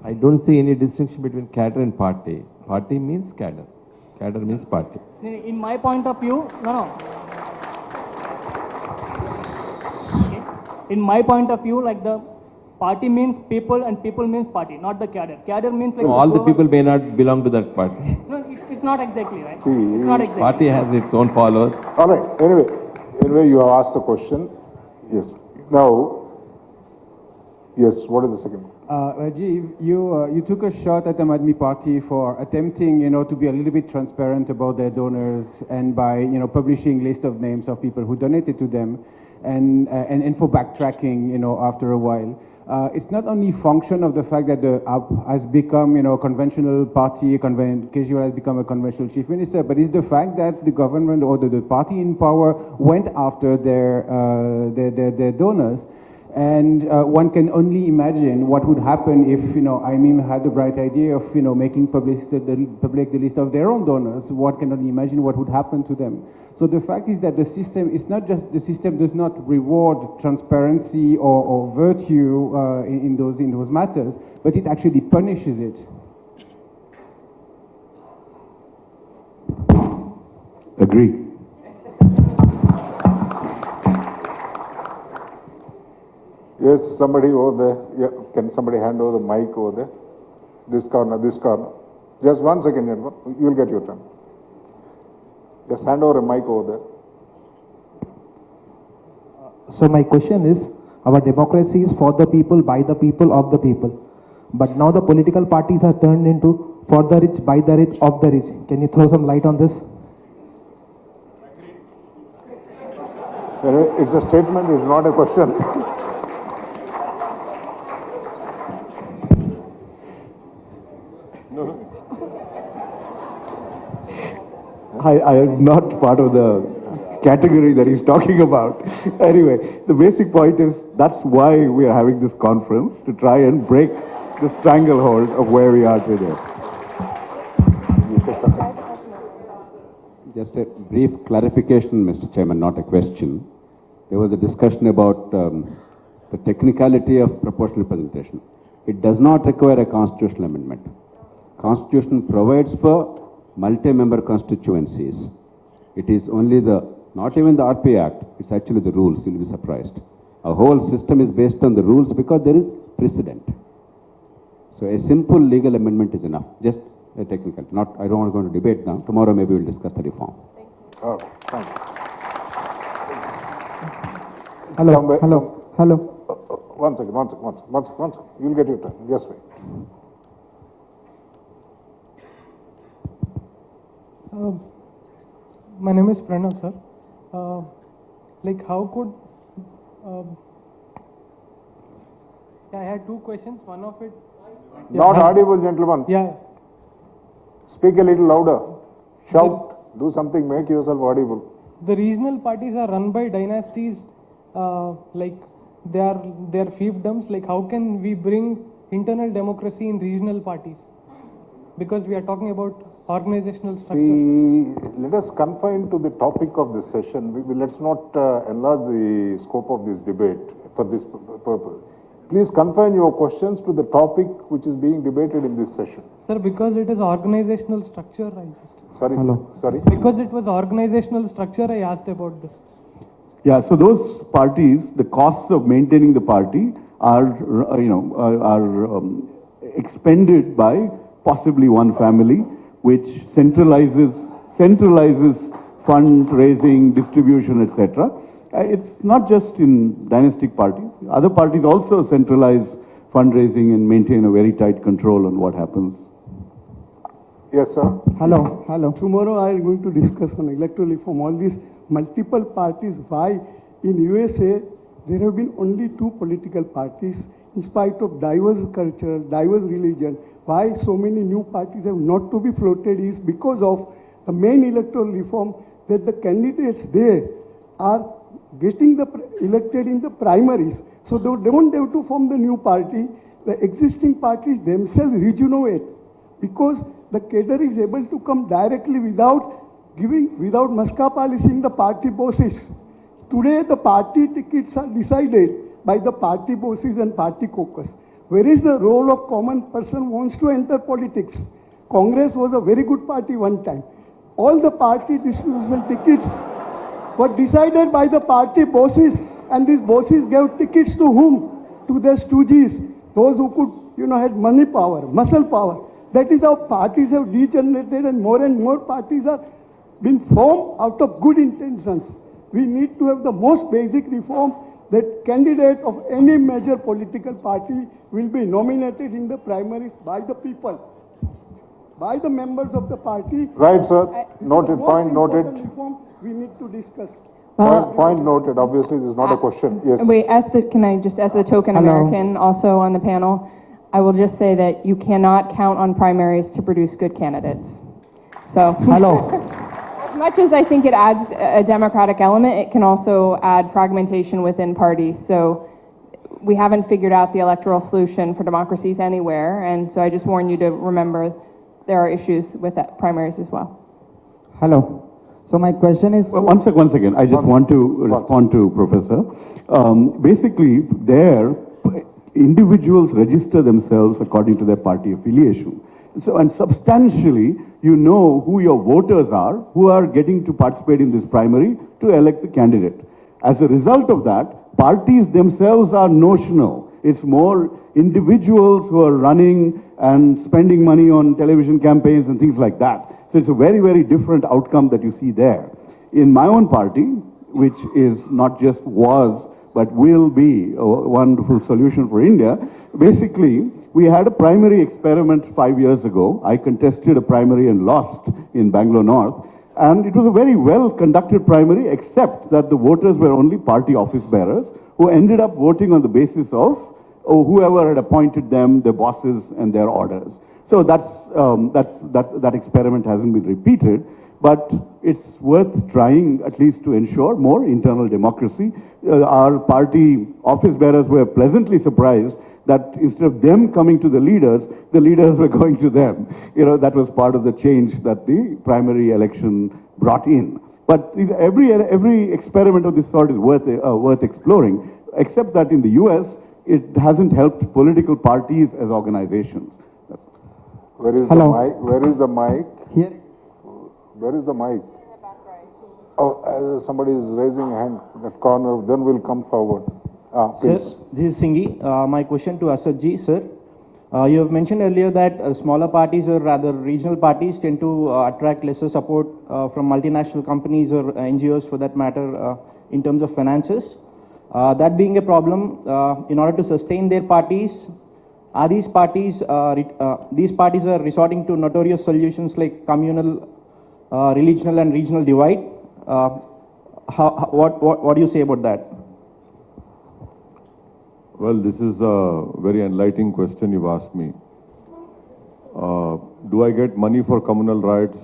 Speaker 6: I don't see any distinction between cadre and party. Party means cadre. Cadre means party.
Speaker 8: In my point of view, no. Okay. In my point of view, like the party means people and people means party, not the cadre. Cadre means like...
Speaker 6: No, all the people may not belong to that party.
Speaker 8: No, it's not exactly, right?
Speaker 3: See,
Speaker 8: It's not exactly.
Speaker 6: Party has its own followers.
Speaker 3: All right. Anyway, you have asked the question. Yes. Now, yes, what is the second one?
Speaker 9: Rajeev, you took a shot at the Aam Party for attempting, to be a little bit transparent about their donors and by, publishing list of names of people who donated to them and for backtracking, after a while. It's not only function of the fact that the AAP has become, a conventional party, Kejriwal has become a conventional chief minister, but it's the fact that the government or the party in power went after their donors. And one can only imagine what would happen if, AIMIM had the bright idea of, making public the list of their own donors. One can only imagine what would happen to them. So the fact is that the system is not just, the system does not reward transparency or virtue in those matters, but it actually punishes it.
Speaker 5: Agree.
Speaker 3: Yes, somebody over there. Yeah, can somebody hand over the mic over there? This corner, this corner. Just 1 second, gentlemen. You'll get your turn. Just hand over a mic over there.
Speaker 10: So my question is, our democracy is for the people, by the people, of the people. But now the political parties are turned into for the rich, by the rich, of the rich. Can you throw some light on this?
Speaker 3: It's a statement, it's not a question.
Speaker 5: I am not part of the category that he's talking about. Anyway, the basic point is that's why we are having this conference, to try and break the stranglehold of where we are today.
Speaker 11: Just a brief clarification, Mr. Chairman, not a question. There was a discussion about the technicality of proportional representation. It does not require a constitutional amendment. Constitution provides for multi-member constituencies. It is only not even the RP Act, it's actually the rules, you'll be surprised. Our whole system is based on the rules because there is precedent. So a simple legal amendment is enough, just a technical. I don't want to go into debate now. Tomorrow maybe we'll discuss the reform.
Speaker 3: Okay, thank you.
Speaker 10: Hello.
Speaker 3: One second. You'll get your turn. Yes, wait.
Speaker 12: My name is Pranav, sir. How could... I had two questions. One of it...
Speaker 3: Not audible, gentlemen.
Speaker 12: Yeah.
Speaker 3: Speak a little louder. Shout. Do something. Make yourself audible.
Speaker 12: The regional parties are run by dynasties. They are fiefdoms. How can we bring internal democracy in regional parties? Because we are talking about organizational structure.
Speaker 3: See, let us confine to the topic of this session. Let's not enlarge the scope of this debate for this purpose. Please confine your questions to the topic which is being debated in this session.
Speaker 12: Sir, because it is organizational structure, I just...
Speaker 3: Sorry. Sorry.
Speaker 12: Because it was organizational structure, I asked about this.
Speaker 5: Yeah, so those parties, the costs of maintaining the party are, expended by possibly one family, which centralizes fundraising, distribution, etc. It's not just in dynastic parties. Other parties also centralize fundraising and maintain a very tight control on what happens.
Speaker 3: Yes, sir.
Speaker 13: Hello. Tomorrow I am going to discuss on electoral reform. All these multiple parties, why in USA there have been only two political parties in spite of diverse culture, diverse religion. Why so many new parties have not to be floated is because of the main electoral reform, that the candidates there are getting elected in the primaries. So they don't have to form the new party. The existing parties themselves regenerate because the cadre is able to come directly without Muska policing the party bosses. Today the party tickets are decided by the party bosses and party caucus. Where is the role of common person who wants to enter politics? Congress was a very good party one time. All the party distribution tickets were decided by the party bosses, and these bosses gave tickets to whom? To their stooges, those who could, had money power, muscle power. That is how parties have degenerated, and more parties are being formed out of good intentions. We need to have the most basic reform, that candidate of any major political party will be nominated in the primaries by the people, by the members of the party.
Speaker 3: Right, sir. Noted. Point noted.
Speaker 13: Reform we need to discuss.
Speaker 3: Point noted. Obviously, this is not a question. Yes.
Speaker 7: Wait, as the token American also on the panel, I will just say that you cannot count on primaries to produce good candidates. So, as much as I think it adds a democratic element, it can also add fragmentation within parties. So we haven't figured out the electoral solution for democracies anywhere. And so I just warn you to remember there are issues with that primaries as well.
Speaker 10: Hello. So my question is...
Speaker 5: One second. I just want to respond to Professor. Basically, there, individuals register themselves according to their party affiliation. So, and substantially, you know who your voters are, who are getting to participate in this primary to elect the candidate. As a result of that, parties themselves are notional. It's more individuals who are running and spending money on television campaigns and things like that. So it's a very, very different outcome that you see there. In my own party, which is not just was, but will be a wonderful solution for India. Basically, we had a primary experiment 5 years ago. I contested a primary and lost in Bangalore North. And it was a very well conducted primary, except that the voters were only party office bearers who ended up voting on the basis of whoever had appointed them, their bosses and their orders. So that experiment hasn't been repeated, but it's worth trying at least to ensure more internal democracy. Our party office bearers were pleasantly surprised that instead of them coming to the leaders were going to them. You know, that was part of the change that the primary election brought in. But every experiment of this sort is worth exploring, except that in the US, it hasn't helped political parties as organizations.
Speaker 3: Where is
Speaker 10: Hello.
Speaker 3: the mic? Where is the mic?
Speaker 10: Here.
Speaker 3: Where is the mic? Oh, somebody is raising a hand in that corner. Then we'll come forward. Please.
Speaker 10: Sir, this is Singhi. My question to Asadji, sir. You have mentioned earlier that smaller parties or rather regional parties tend to attract lesser support from multinational companies or NGOs for that matter in terms of finances. That being a problem, in order to sustain their parties, these parties are resorting to notorious solutions like communal, religional and regional divide. What do you say about that?
Speaker 4: Well, this is a very enlightening question you've asked me. Do I get money for communal riots?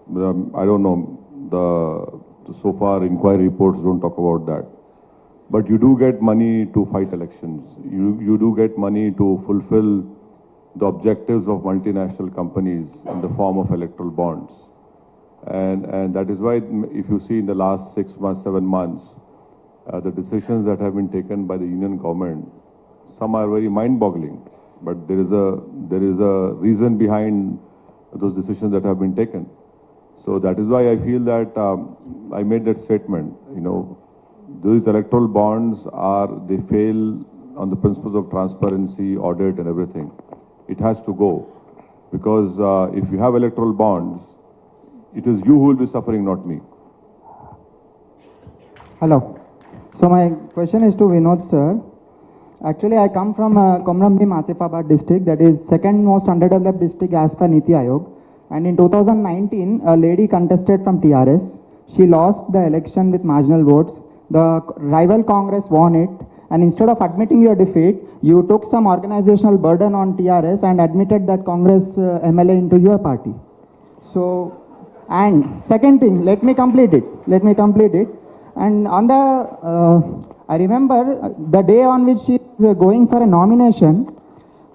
Speaker 4: I don't know. So far, inquiry reports don't talk about that. But you do get money to fight elections. You do get money to fulfill the objectives of multinational companies in the form of electoral bonds. And that is why, if you see in the last 6 months, 7 months, the decisions that have been taken by the union government, some are very mind-boggling, but there is a reason behind those decisions that have been taken. So that is why I feel that I made that statement. You know, these electoral bonds they fail on the principles of transparency, audit, and everything. It has to go, because if you have electoral bonds, it is you who will be suffering, not me.
Speaker 10: Hello. So my question is to Vinod sir. Actually, I come from Komrambi Asifabad district, that is second most underdeveloped district as per Niti Aayog. And in 2019, a lady contested from TRS. She lost the election with marginal votes. The rival Congress won it. And instead of admitting your defeat, you took some organizational burden on TRS and admitted that Congress MLA into your party. So, and second thing, let me complete it. And on the, I remember the day on which she is going for a nomination,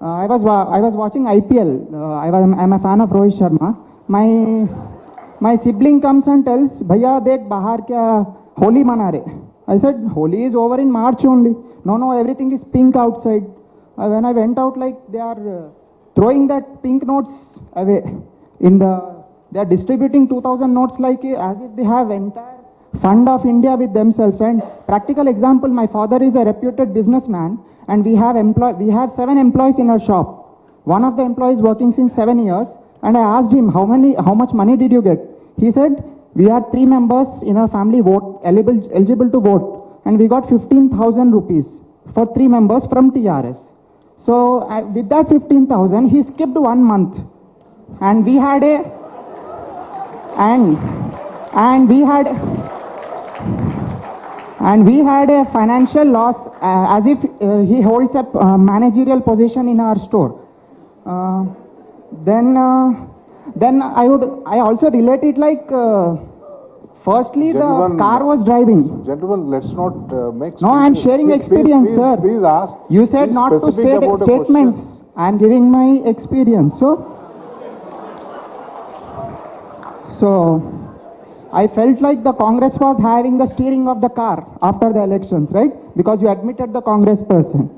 Speaker 10: I was watching IPL. I'm a fan of Rohit Sharma. My sibling comes and tells, "Bhaiya, dekh bahar kya Holi mana rahe." I said, "Holi is over in March only." No, everything is pink outside. When I went out, like they are throwing that pink notes away. They are distributing 2,000 notes like as if they have entire fund of India with themselves. And practical example, my father is a reputed businessman, and we have 7 employees in our shop. One of the employees working since 7 years, and I asked him, how much money did you get? He said, we are 3 members in our family eligible to vote, and we got 15,000 rupees for 3 members from TRS. So with that 15,000, he skipped 1 month, and we had a financial loss as if he holds a managerial position in our store. Then I also relate it like firstly the car was driving.
Speaker 3: Gentlemen, let's not make.
Speaker 10: No, I am sharing experience, sir.
Speaker 3: Please ask.
Speaker 10: You said not to state statements. I am giving my experience. So I felt like the Congress was having the steering of the car after the elections, right? Because you admitted the Congress person.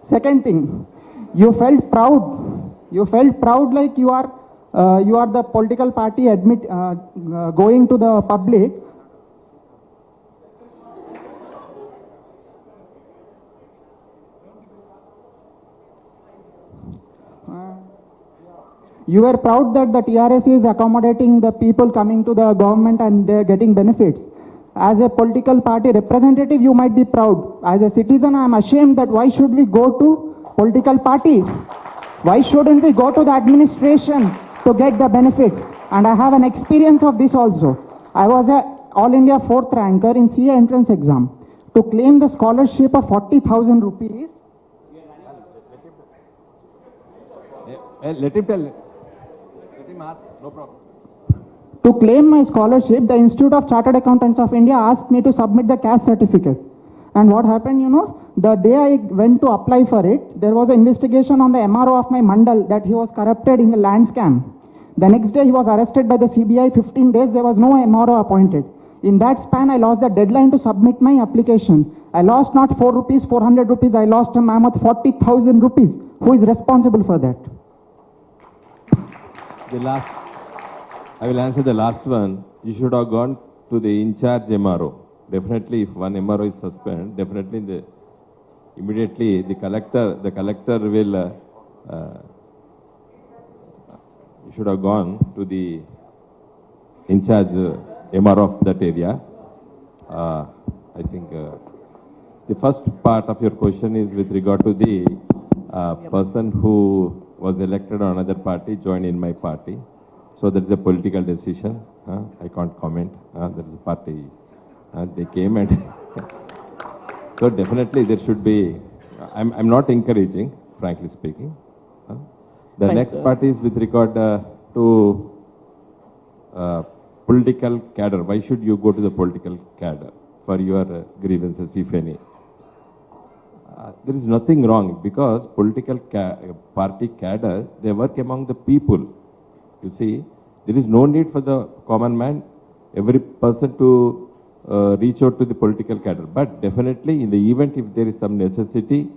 Speaker 10: Second thing, you felt proud. You felt proud like you are the political party going to the public. You were proud that the TRS is accommodating the people coming to the government and they are getting benefits. As a political party representative, you might be proud. As a citizen, I am ashamed that why should we go to political party? Why shouldn't we go to the administration to get the benefits? And I have an experience of this also. I was a All India 4th ranker in CA entrance exam. To claim the scholarship of 40,000 rupees.
Speaker 6: Let him tell. Let him ask. No problem.
Speaker 10: To claim my scholarship, the Institute of Chartered Accountants of India asked me to submit the caste certificate. And what happened, the day I went to apply for it, there was an investigation on the MRO of my mandal that he was corrupted in the land scam. The next day he was arrested by the CBI, 15 days, there was no MRO appointed. In that span, I lost the deadline to submit my application. I lost not 4 rupees, 400 rupees, I lost a mammoth 40,000 rupees. Who is responsible for that?
Speaker 6: I will answer the last one. You should have gone to the in-charge MRO. Definitely, if one MRO is suspended, definitely immediately the collector will. You should have gone to the in-charge MRO of that area. I think the first part of your question is with regard to the person who was elected on another party, joined in my party. So that is a political decision. I can't comment. There is a party. They came and so definitely there should be. I'm not encouraging, frankly speaking. The
Speaker 8: Thanks,
Speaker 6: next
Speaker 8: sir.
Speaker 6: part is with regard to political cadre. Why should you go to the political cadre for your grievances, if any? There is nothing wrong because political party cadre, they work among the people. You see, there is no need for the common man, every person to reach out to the political cadre. But definitely in the event if there is some necessity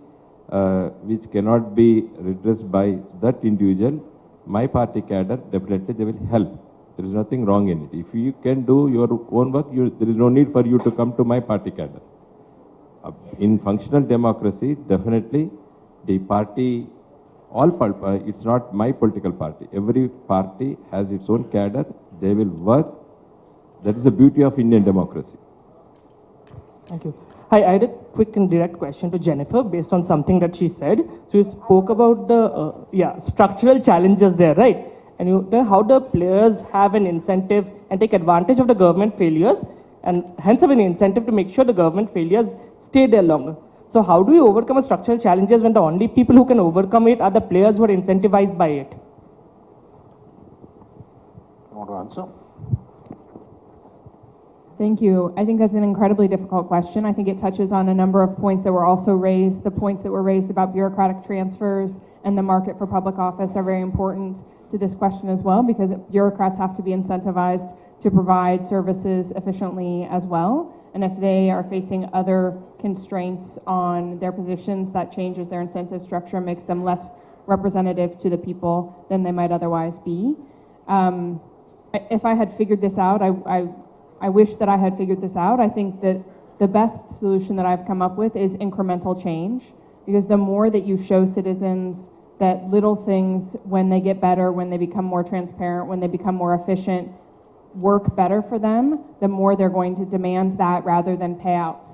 Speaker 6: which cannot be redressed by that individual, my party cadre, definitely they will help. There is nothing wrong in it. If you can do your own work, there is no need for you to come to my party cadre. In functional democracy, definitely the party, it's not my political party. Every party has its own cadre. They will work. That is the beauty of Indian democracy.
Speaker 8: Thank you. Hi, I had a quick and direct question to Jennifer based on something that she said. So you spoke about the structural challenges there, right? And how the players have an incentive and take advantage of the government failures and hence have an incentive to make sure the government failures stay there longer. So how do you overcome structural challenges when the only people who can overcome it are the players who are incentivized by it?
Speaker 3: You want to answer?
Speaker 7: Thank you. I think that's an incredibly difficult question. I think it touches on a number of points that were also raised. The points that were raised about bureaucratic transfers and the market for public office are very important to this question as well, because bureaucrats have to be incentivized to provide services efficiently as well. And if they are facing other constraints on their positions, that changes their incentive structure, makes them less representative to the people than they might otherwise be. If I had figured this out, I wish that I had figured this out. I think that the best solution that I've come up with is incremental change, because the more that you show citizens that little things, when they get better, when they become more transparent, when they become more efficient, work better for them, the more they're going to demand that rather than payouts,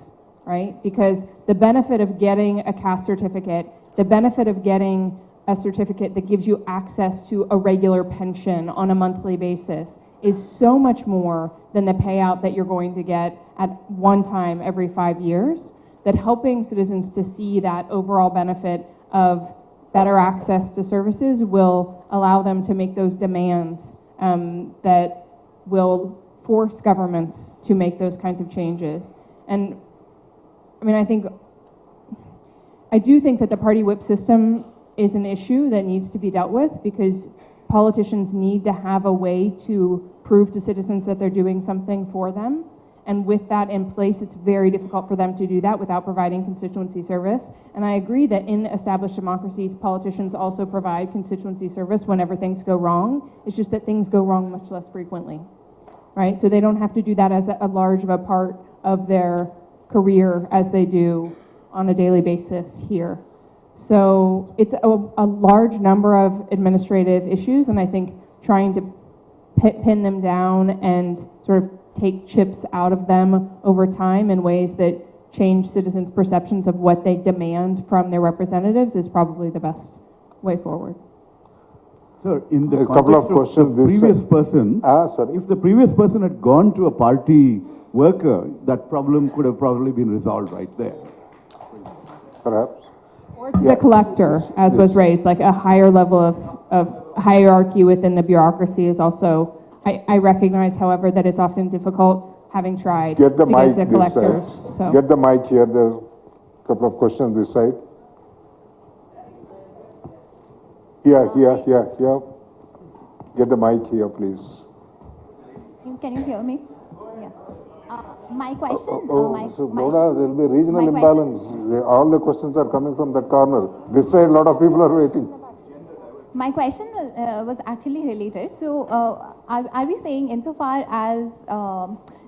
Speaker 7: right? Because the benefit of getting a caste certificate, the benefit of getting a certificate that gives you access to a regular pension on a monthly basis is so much more than the payout that you're going to get at one time every 5 years, that helping citizens to see that overall benefit of better access to services will allow them to make those demands that will force governments to make those kinds of changes. And I mean, I do think that the party whip system is an issue that needs to be dealt with, because politicians need to have a way to prove to citizens that they're doing something for them. And with that in place, it's very difficult for them to do that without providing constituency service. And I agree that in established democracies, politicians also provide constituency service whenever things go wrong. It's just that things go wrong much less frequently, right? So they don't have to do that as a large of a part of their career as they do on a daily basis here. So it's a large number of administrative issues, and I think trying to pin them down and sort of take chips out of them over time in ways that change citizens' perceptions of what they demand from their representatives is probably the best way forward.
Speaker 5: Sir, in the
Speaker 3: A couple of
Speaker 5: context
Speaker 3: questions.
Speaker 5: the
Speaker 3: This
Speaker 5: previous person,
Speaker 3: sorry.
Speaker 5: if the previous person had gone to a party worker, that problem could have probably been resolved right there.
Speaker 3: Perhaps.
Speaker 7: Or to the collector, as was raised, like a higher level of hierarchy within the bureaucracy is also, I recognize, however, that it's often difficult, having tried
Speaker 3: Get the
Speaker 7: to
Speaker 3: mic
Speaker 7: get to
Speaker 3: this
Speaker 7: collectors.
Speaker 3: side.
Speaker 7: So.
Speaker 3: Get the mic here. There's a couple of questions this side. Here. Get the mic here, please.
Speaker 14: Can you hear me? Yeah. My question.
Speaker 3: So Gowda, there will be regional
Speaker 14: my
Speaker 3: imbalance. All the questions are coming from that corner. This side, a lot of people are waiting.
Speaker 14: My question was actually related. So, are we saying, insofar as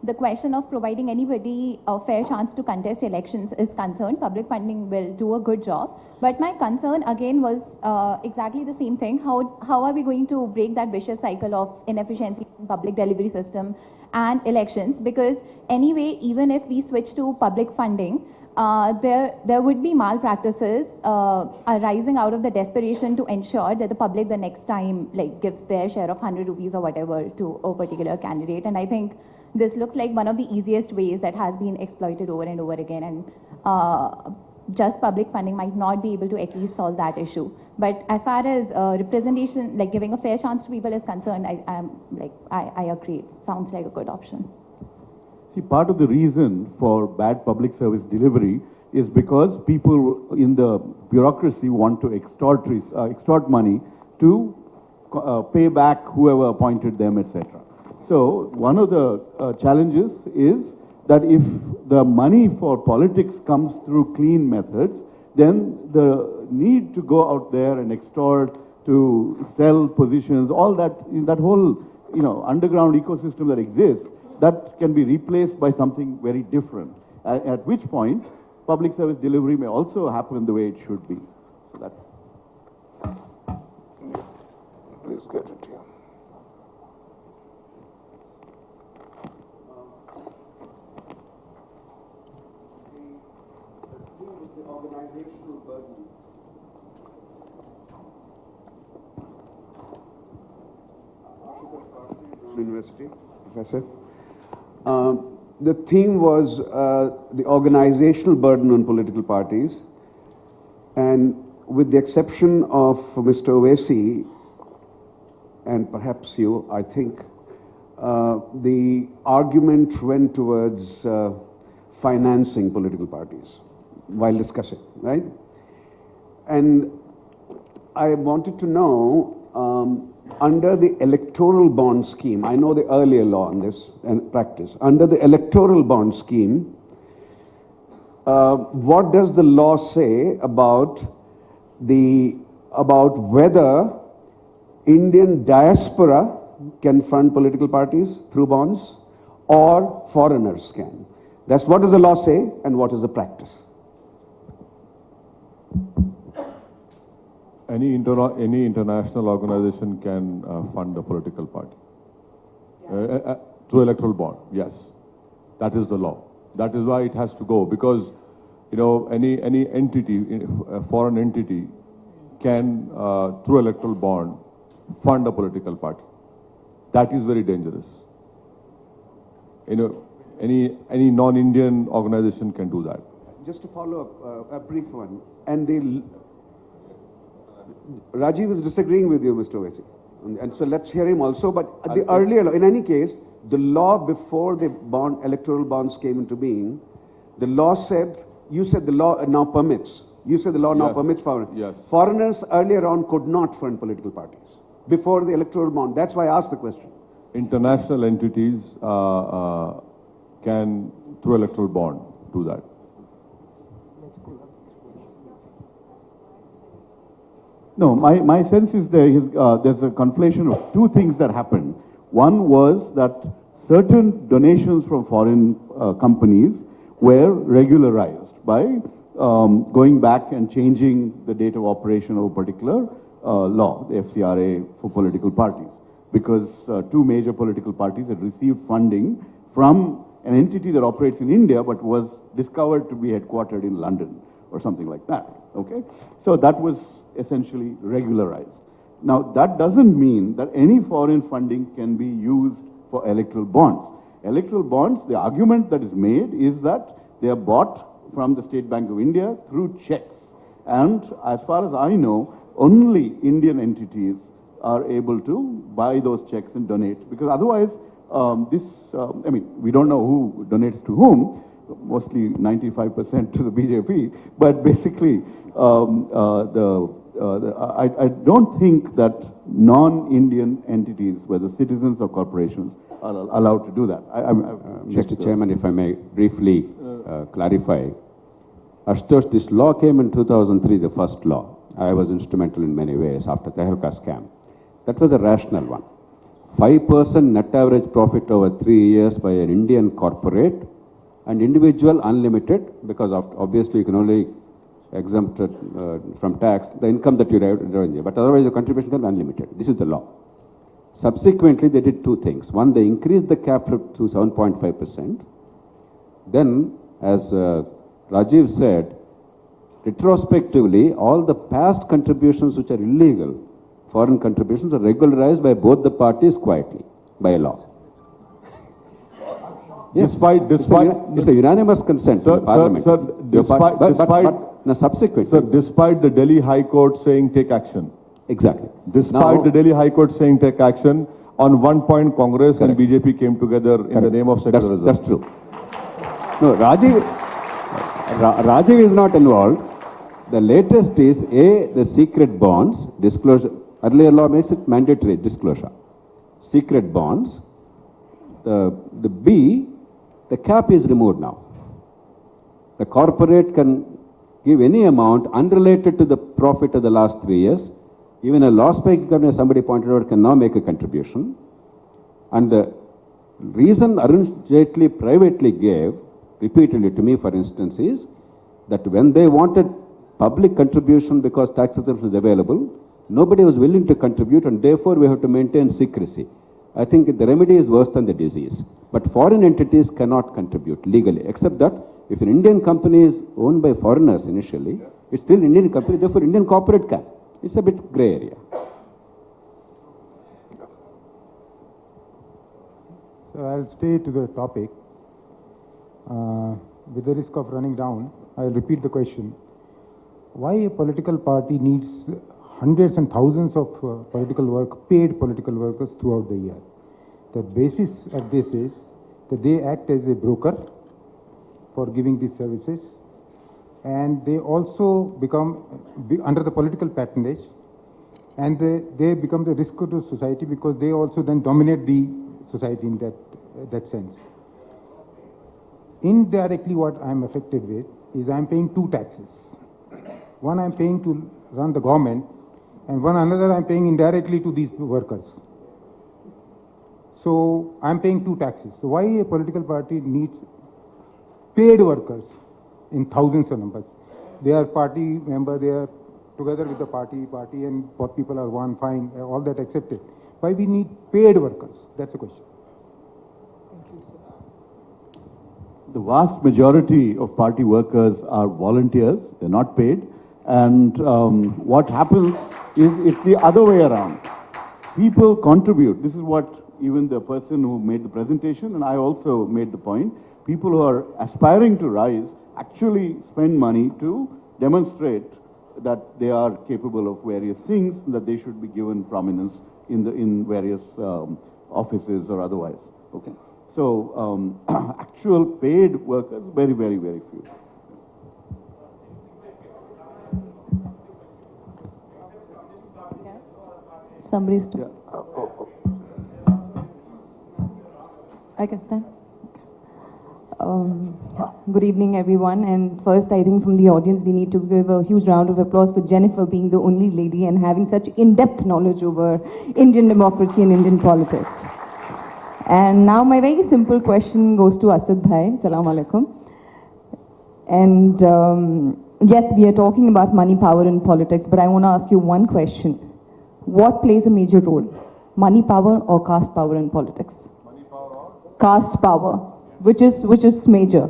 Speaker 14: the question of providing anybody a fair chance to contest elections is concerned, public funding will do a good job. But my concern again was exactly the same thing. How are we going to break that vicious cycle of inefficiency in public delivery system and elections? Because anyway, even if we switch to public funding, there would be malpractices arising out of the desperation to ensure that the public the next time gives their share of 100 rupees or whatever to a particular candidate. And I think this looks like one of the easiest ways that has been exploited over and over again. And just public funding might not be able to at least solve that issue. But as far as representation, giving a fair chance to people is concerned, I agree. It sounds like a good option.
Speaker 5: See, part of the reason for bad public service delivery is because people in the bureaucracy want to extort money to pay back whoever appointed them, etc. So one of the challenges is that if the money for politics comes through clean methods, then the need to go out there and extort, to sell positions, all that, in that whole underground ecosystem that exists, that can be replaced by something very different. At which point, public service delivery may also happen the way it should be. So that's.
Speaker 3: Please get it here.
Speaker 11: Organizational burden. University, Professor. The theme was the organizational burden on political parties, and with the exception of Mr. Owaisi and perhaps you, I think the argument went towards financing political parties while discussing, right? And I wanted to know, under the electoral bond scheme, I know the earlier law on this and practice, under the electoral bond scheme, what does the law say about whether Indian diaspora can fund political parties through bonds or foreigners can? That's what does the law say and what is the practice?
Speaker 4: Any international organization can fund a political party through electoral bond. Yes, that is the law. That is why it has to go, because any entity, a foreign entity, can through electoral bond fund a political party. That is very dangerous. Any non-Indian organization can do that.
Speaker 11: Just to follow up, a brief one, and Rajeev is disagreeing with you, Mr. Owaisi, and so let's hear him also. But the earlier law, in any case, the law before the electoral bonds came into being, the law said, you said the law now permits. You said the law now permits foreigners.
Speaker 4: Yes.
Speaker 11: Foreigners earlier on could not fund political parties before the electoral bond. That's why I asked the question.
Speaker 4: International entities can, through electoral bond, do that.
Speaker 5: No, my sense is there's a conflation of two things that happened. One was that certain donations from foreign companies were regularized by going back and changing the date of operation of a particular law, the FCRA, for political parties. Because two major political parties had received funding from an entity that operates in India but was discovered to be headquartered in London or something like that, okay? So that was essentially regularized. Now, that doesn't mean that any foreign funding can be used for electoral bonds. Electoral bonds, the argument that is made is that they are bought from the State Bank of India through checks. And as far as I know, only Indian entities are able to buy those checks and donate, because otherwise, I mean, we don't know who donates to whom, mostly 95% to the BJP, but basically, I don't think that non-Indian entities, whether citizens or corporations, are allowed to do that.
Speaker 11: Mr. Chairman, if I may briefly clarify, Ashutosh, this law came in 2003, the first law. I was instrumental in many ways after the Tehelka scam. That was a rational one. 5% net average profit over 3 years by an Indian corporate and individual unlimited, because obviously you can only exempt from tax the income that you have in India, but otherwise the contribution can be unlimited. This is the law. Subsequently, they did two things. One, they increased the cap to 7.5%. Then, as Rajeev said, retrospectively, all the past contributions which are illegal, foreign contributions, are regularized by both the parties quietly, by a law. Yes. It's a unanimous consent in Parliament.
Speaker 4: Sir,
Speaker 11: subsequently.
Speaker 4: Sir, despite the Delhi High Court saying take action.
Speaker 11: Exactly.
Speaker 4: Despite the Delhi High Court saying take action, on one point Congress and BJP came together in the name of secularism.
Speaker 11: That's true. No, Rajeev is not involved. The latest is the secret bonds, disclosure. Earlier law makes it mandatory disclosure. Secret bonds. The B, the cap is removed now. The corporate can give any amount unrelated to the profit of the last 3 years. Even a loss-making company, as somebody pointed out, can now make a contribution. And the reason Arun Jaitley privately gave, repeatedly to me, for instance, is that when they wanted public contribution because tax exemption is available, nobody was willing to contribute, and therefore we have to maintain secrecy. I think the remedy is worse than the disease. But foreign entities cannot contribute legally, except that if an Indian company is owned by foreigners initially, it's still an Indian company, therefore Indian corporate can. It's a bit grey area.
Speaker 9: So I'll stay to the topic. With the risk of running down, I'll repeat the question. Why a political party needs hundreds and thousands of paid political workers throughout the year? The basis of this is that they act as a broker for giving these services, and they also become under the political patronage, and they become the risk to society because they also then dominate the society in that sense. Indirectly, what I'm affected with is I'm paying two taxes. One I'm paying to run the government, and one another I'm paying indirectly to these workers. So I'm paying two taxes. So why a political party needs paid workers in thousands of numbers? They are party member, they are together with the party, and people are one, fine, all that accepted. Why we need paid workers? That's the question.
Speaker 5: The vast majority of party workers are volunteers, they're not paid. And what happens is it's the other way around. People contribute. This is what even the person who made the presentation, and I also made the point, people who are aspiring to rise actually spend money to demonstrate that they are capable of various things, that they should be given prominence in various offices or otherwise. Okay. So actual paid workers, very, very, very few.
Speaker 15: Somebody's to. I can stand. Good evening, everyone. And first, I think from the audience, we need to give a huge round of applause for Jennifer being the only lady and having such in-depth knowledge over Indian democracy and Indian politics. And now my very simple question goes to Asad Bhai. Assalamu alaikum. And yes, we are talking about money, power in politics, but I want to ask you one question. What plays a major role? Money power or caste power in politics? Money power or? caste power, which is major.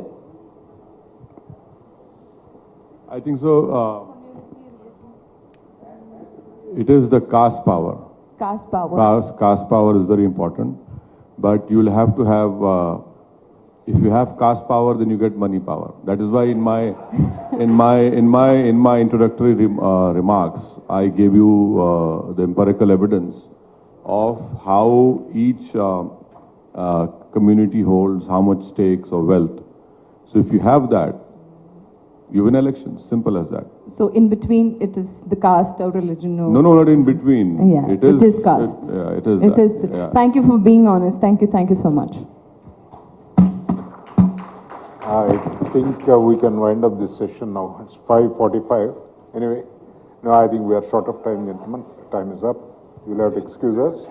Speaker 4: I think so. It is the caste power.
Speaker 15: Caste power.
Speaker 4: Caste power is very important, but you will have to have. If you have caste power, then you get money power. That is why in my introductory remarks, I gave you the empirical evidence of how each community holds how much stakes or wealth. So if you have that, you win elections. Simple as that.
Speaker 15: So in between, it is the caste or religion. Or
Speaker 4: No, not in between.
Speaker 15: Yeah,
Speaker 4: it is
Speaker 15: caste.
Speaker 4: It is.
Speaker 15: It is.
Speaker 4: Yeah.
Speaker 15: Thank you for being honest. Thank you so much.
Speaker 3: I think we can wind up this session now. It's 5:45. Anyway, no, I think we are short of time, gentlemen. Time is up. You'll have to excuse us.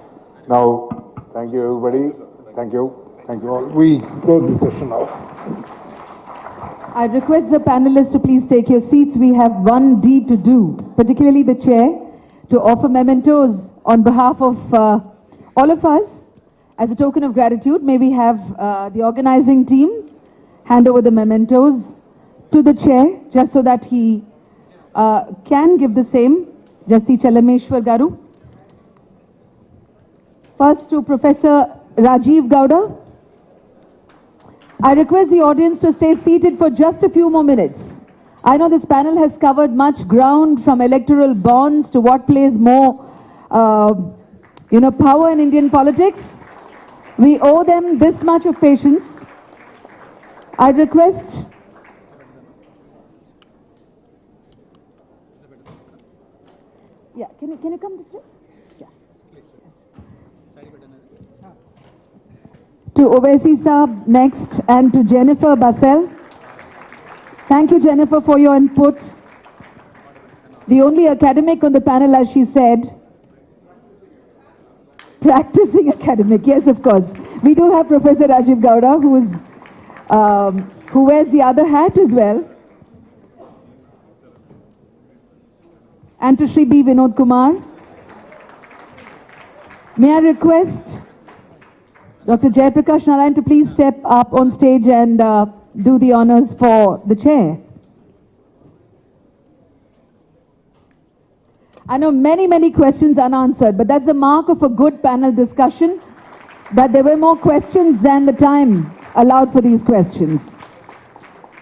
Speaker 3: Now, thank you, everybody. Thank you. Thank you all. We close the session now.
Speaker 2: I request the panelists to please take your seats. We have one deed to do, particularly the chair, to offer mementos on behalf of all of us. As a token of gratitude, may we have the organizing team hand over the mementos to the chair, just so that he can give the same. Jasti Chelameswar Garu. First to Professor Rajeev Gowda. I request the audience to stay seated for just a few more minutes. I know this panel has covered much ground, from electoral bonds to what plays more, power in Indian politics. We owe them this much of patience. I request can you come this way? Yeah. To Owaisi Saab next, and to Jennifer Bussell. Thank you, Jennifer, for your inputs. The only academic on the panel, as she said. Practicing academic, yes, of course. We do have Professor Rajeev Gowda, who wears the other hat as well. And to Shri B. Vinod Kumar. May I request Dr. Jayaprakash Narayan to please step up on stage and do the honors for the chair. I know many questions unanswered, but that's a mark of a good panel discussion, that there were more questions than the time allowed for these questions.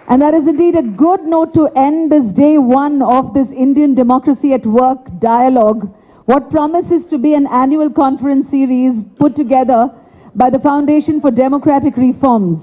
Speaker 2: And that is indeed a good note to end this day one of this Indian Democracy at Work dialogue, what promises to be an annual conference series put together by the Foundation for Democratic Reforms.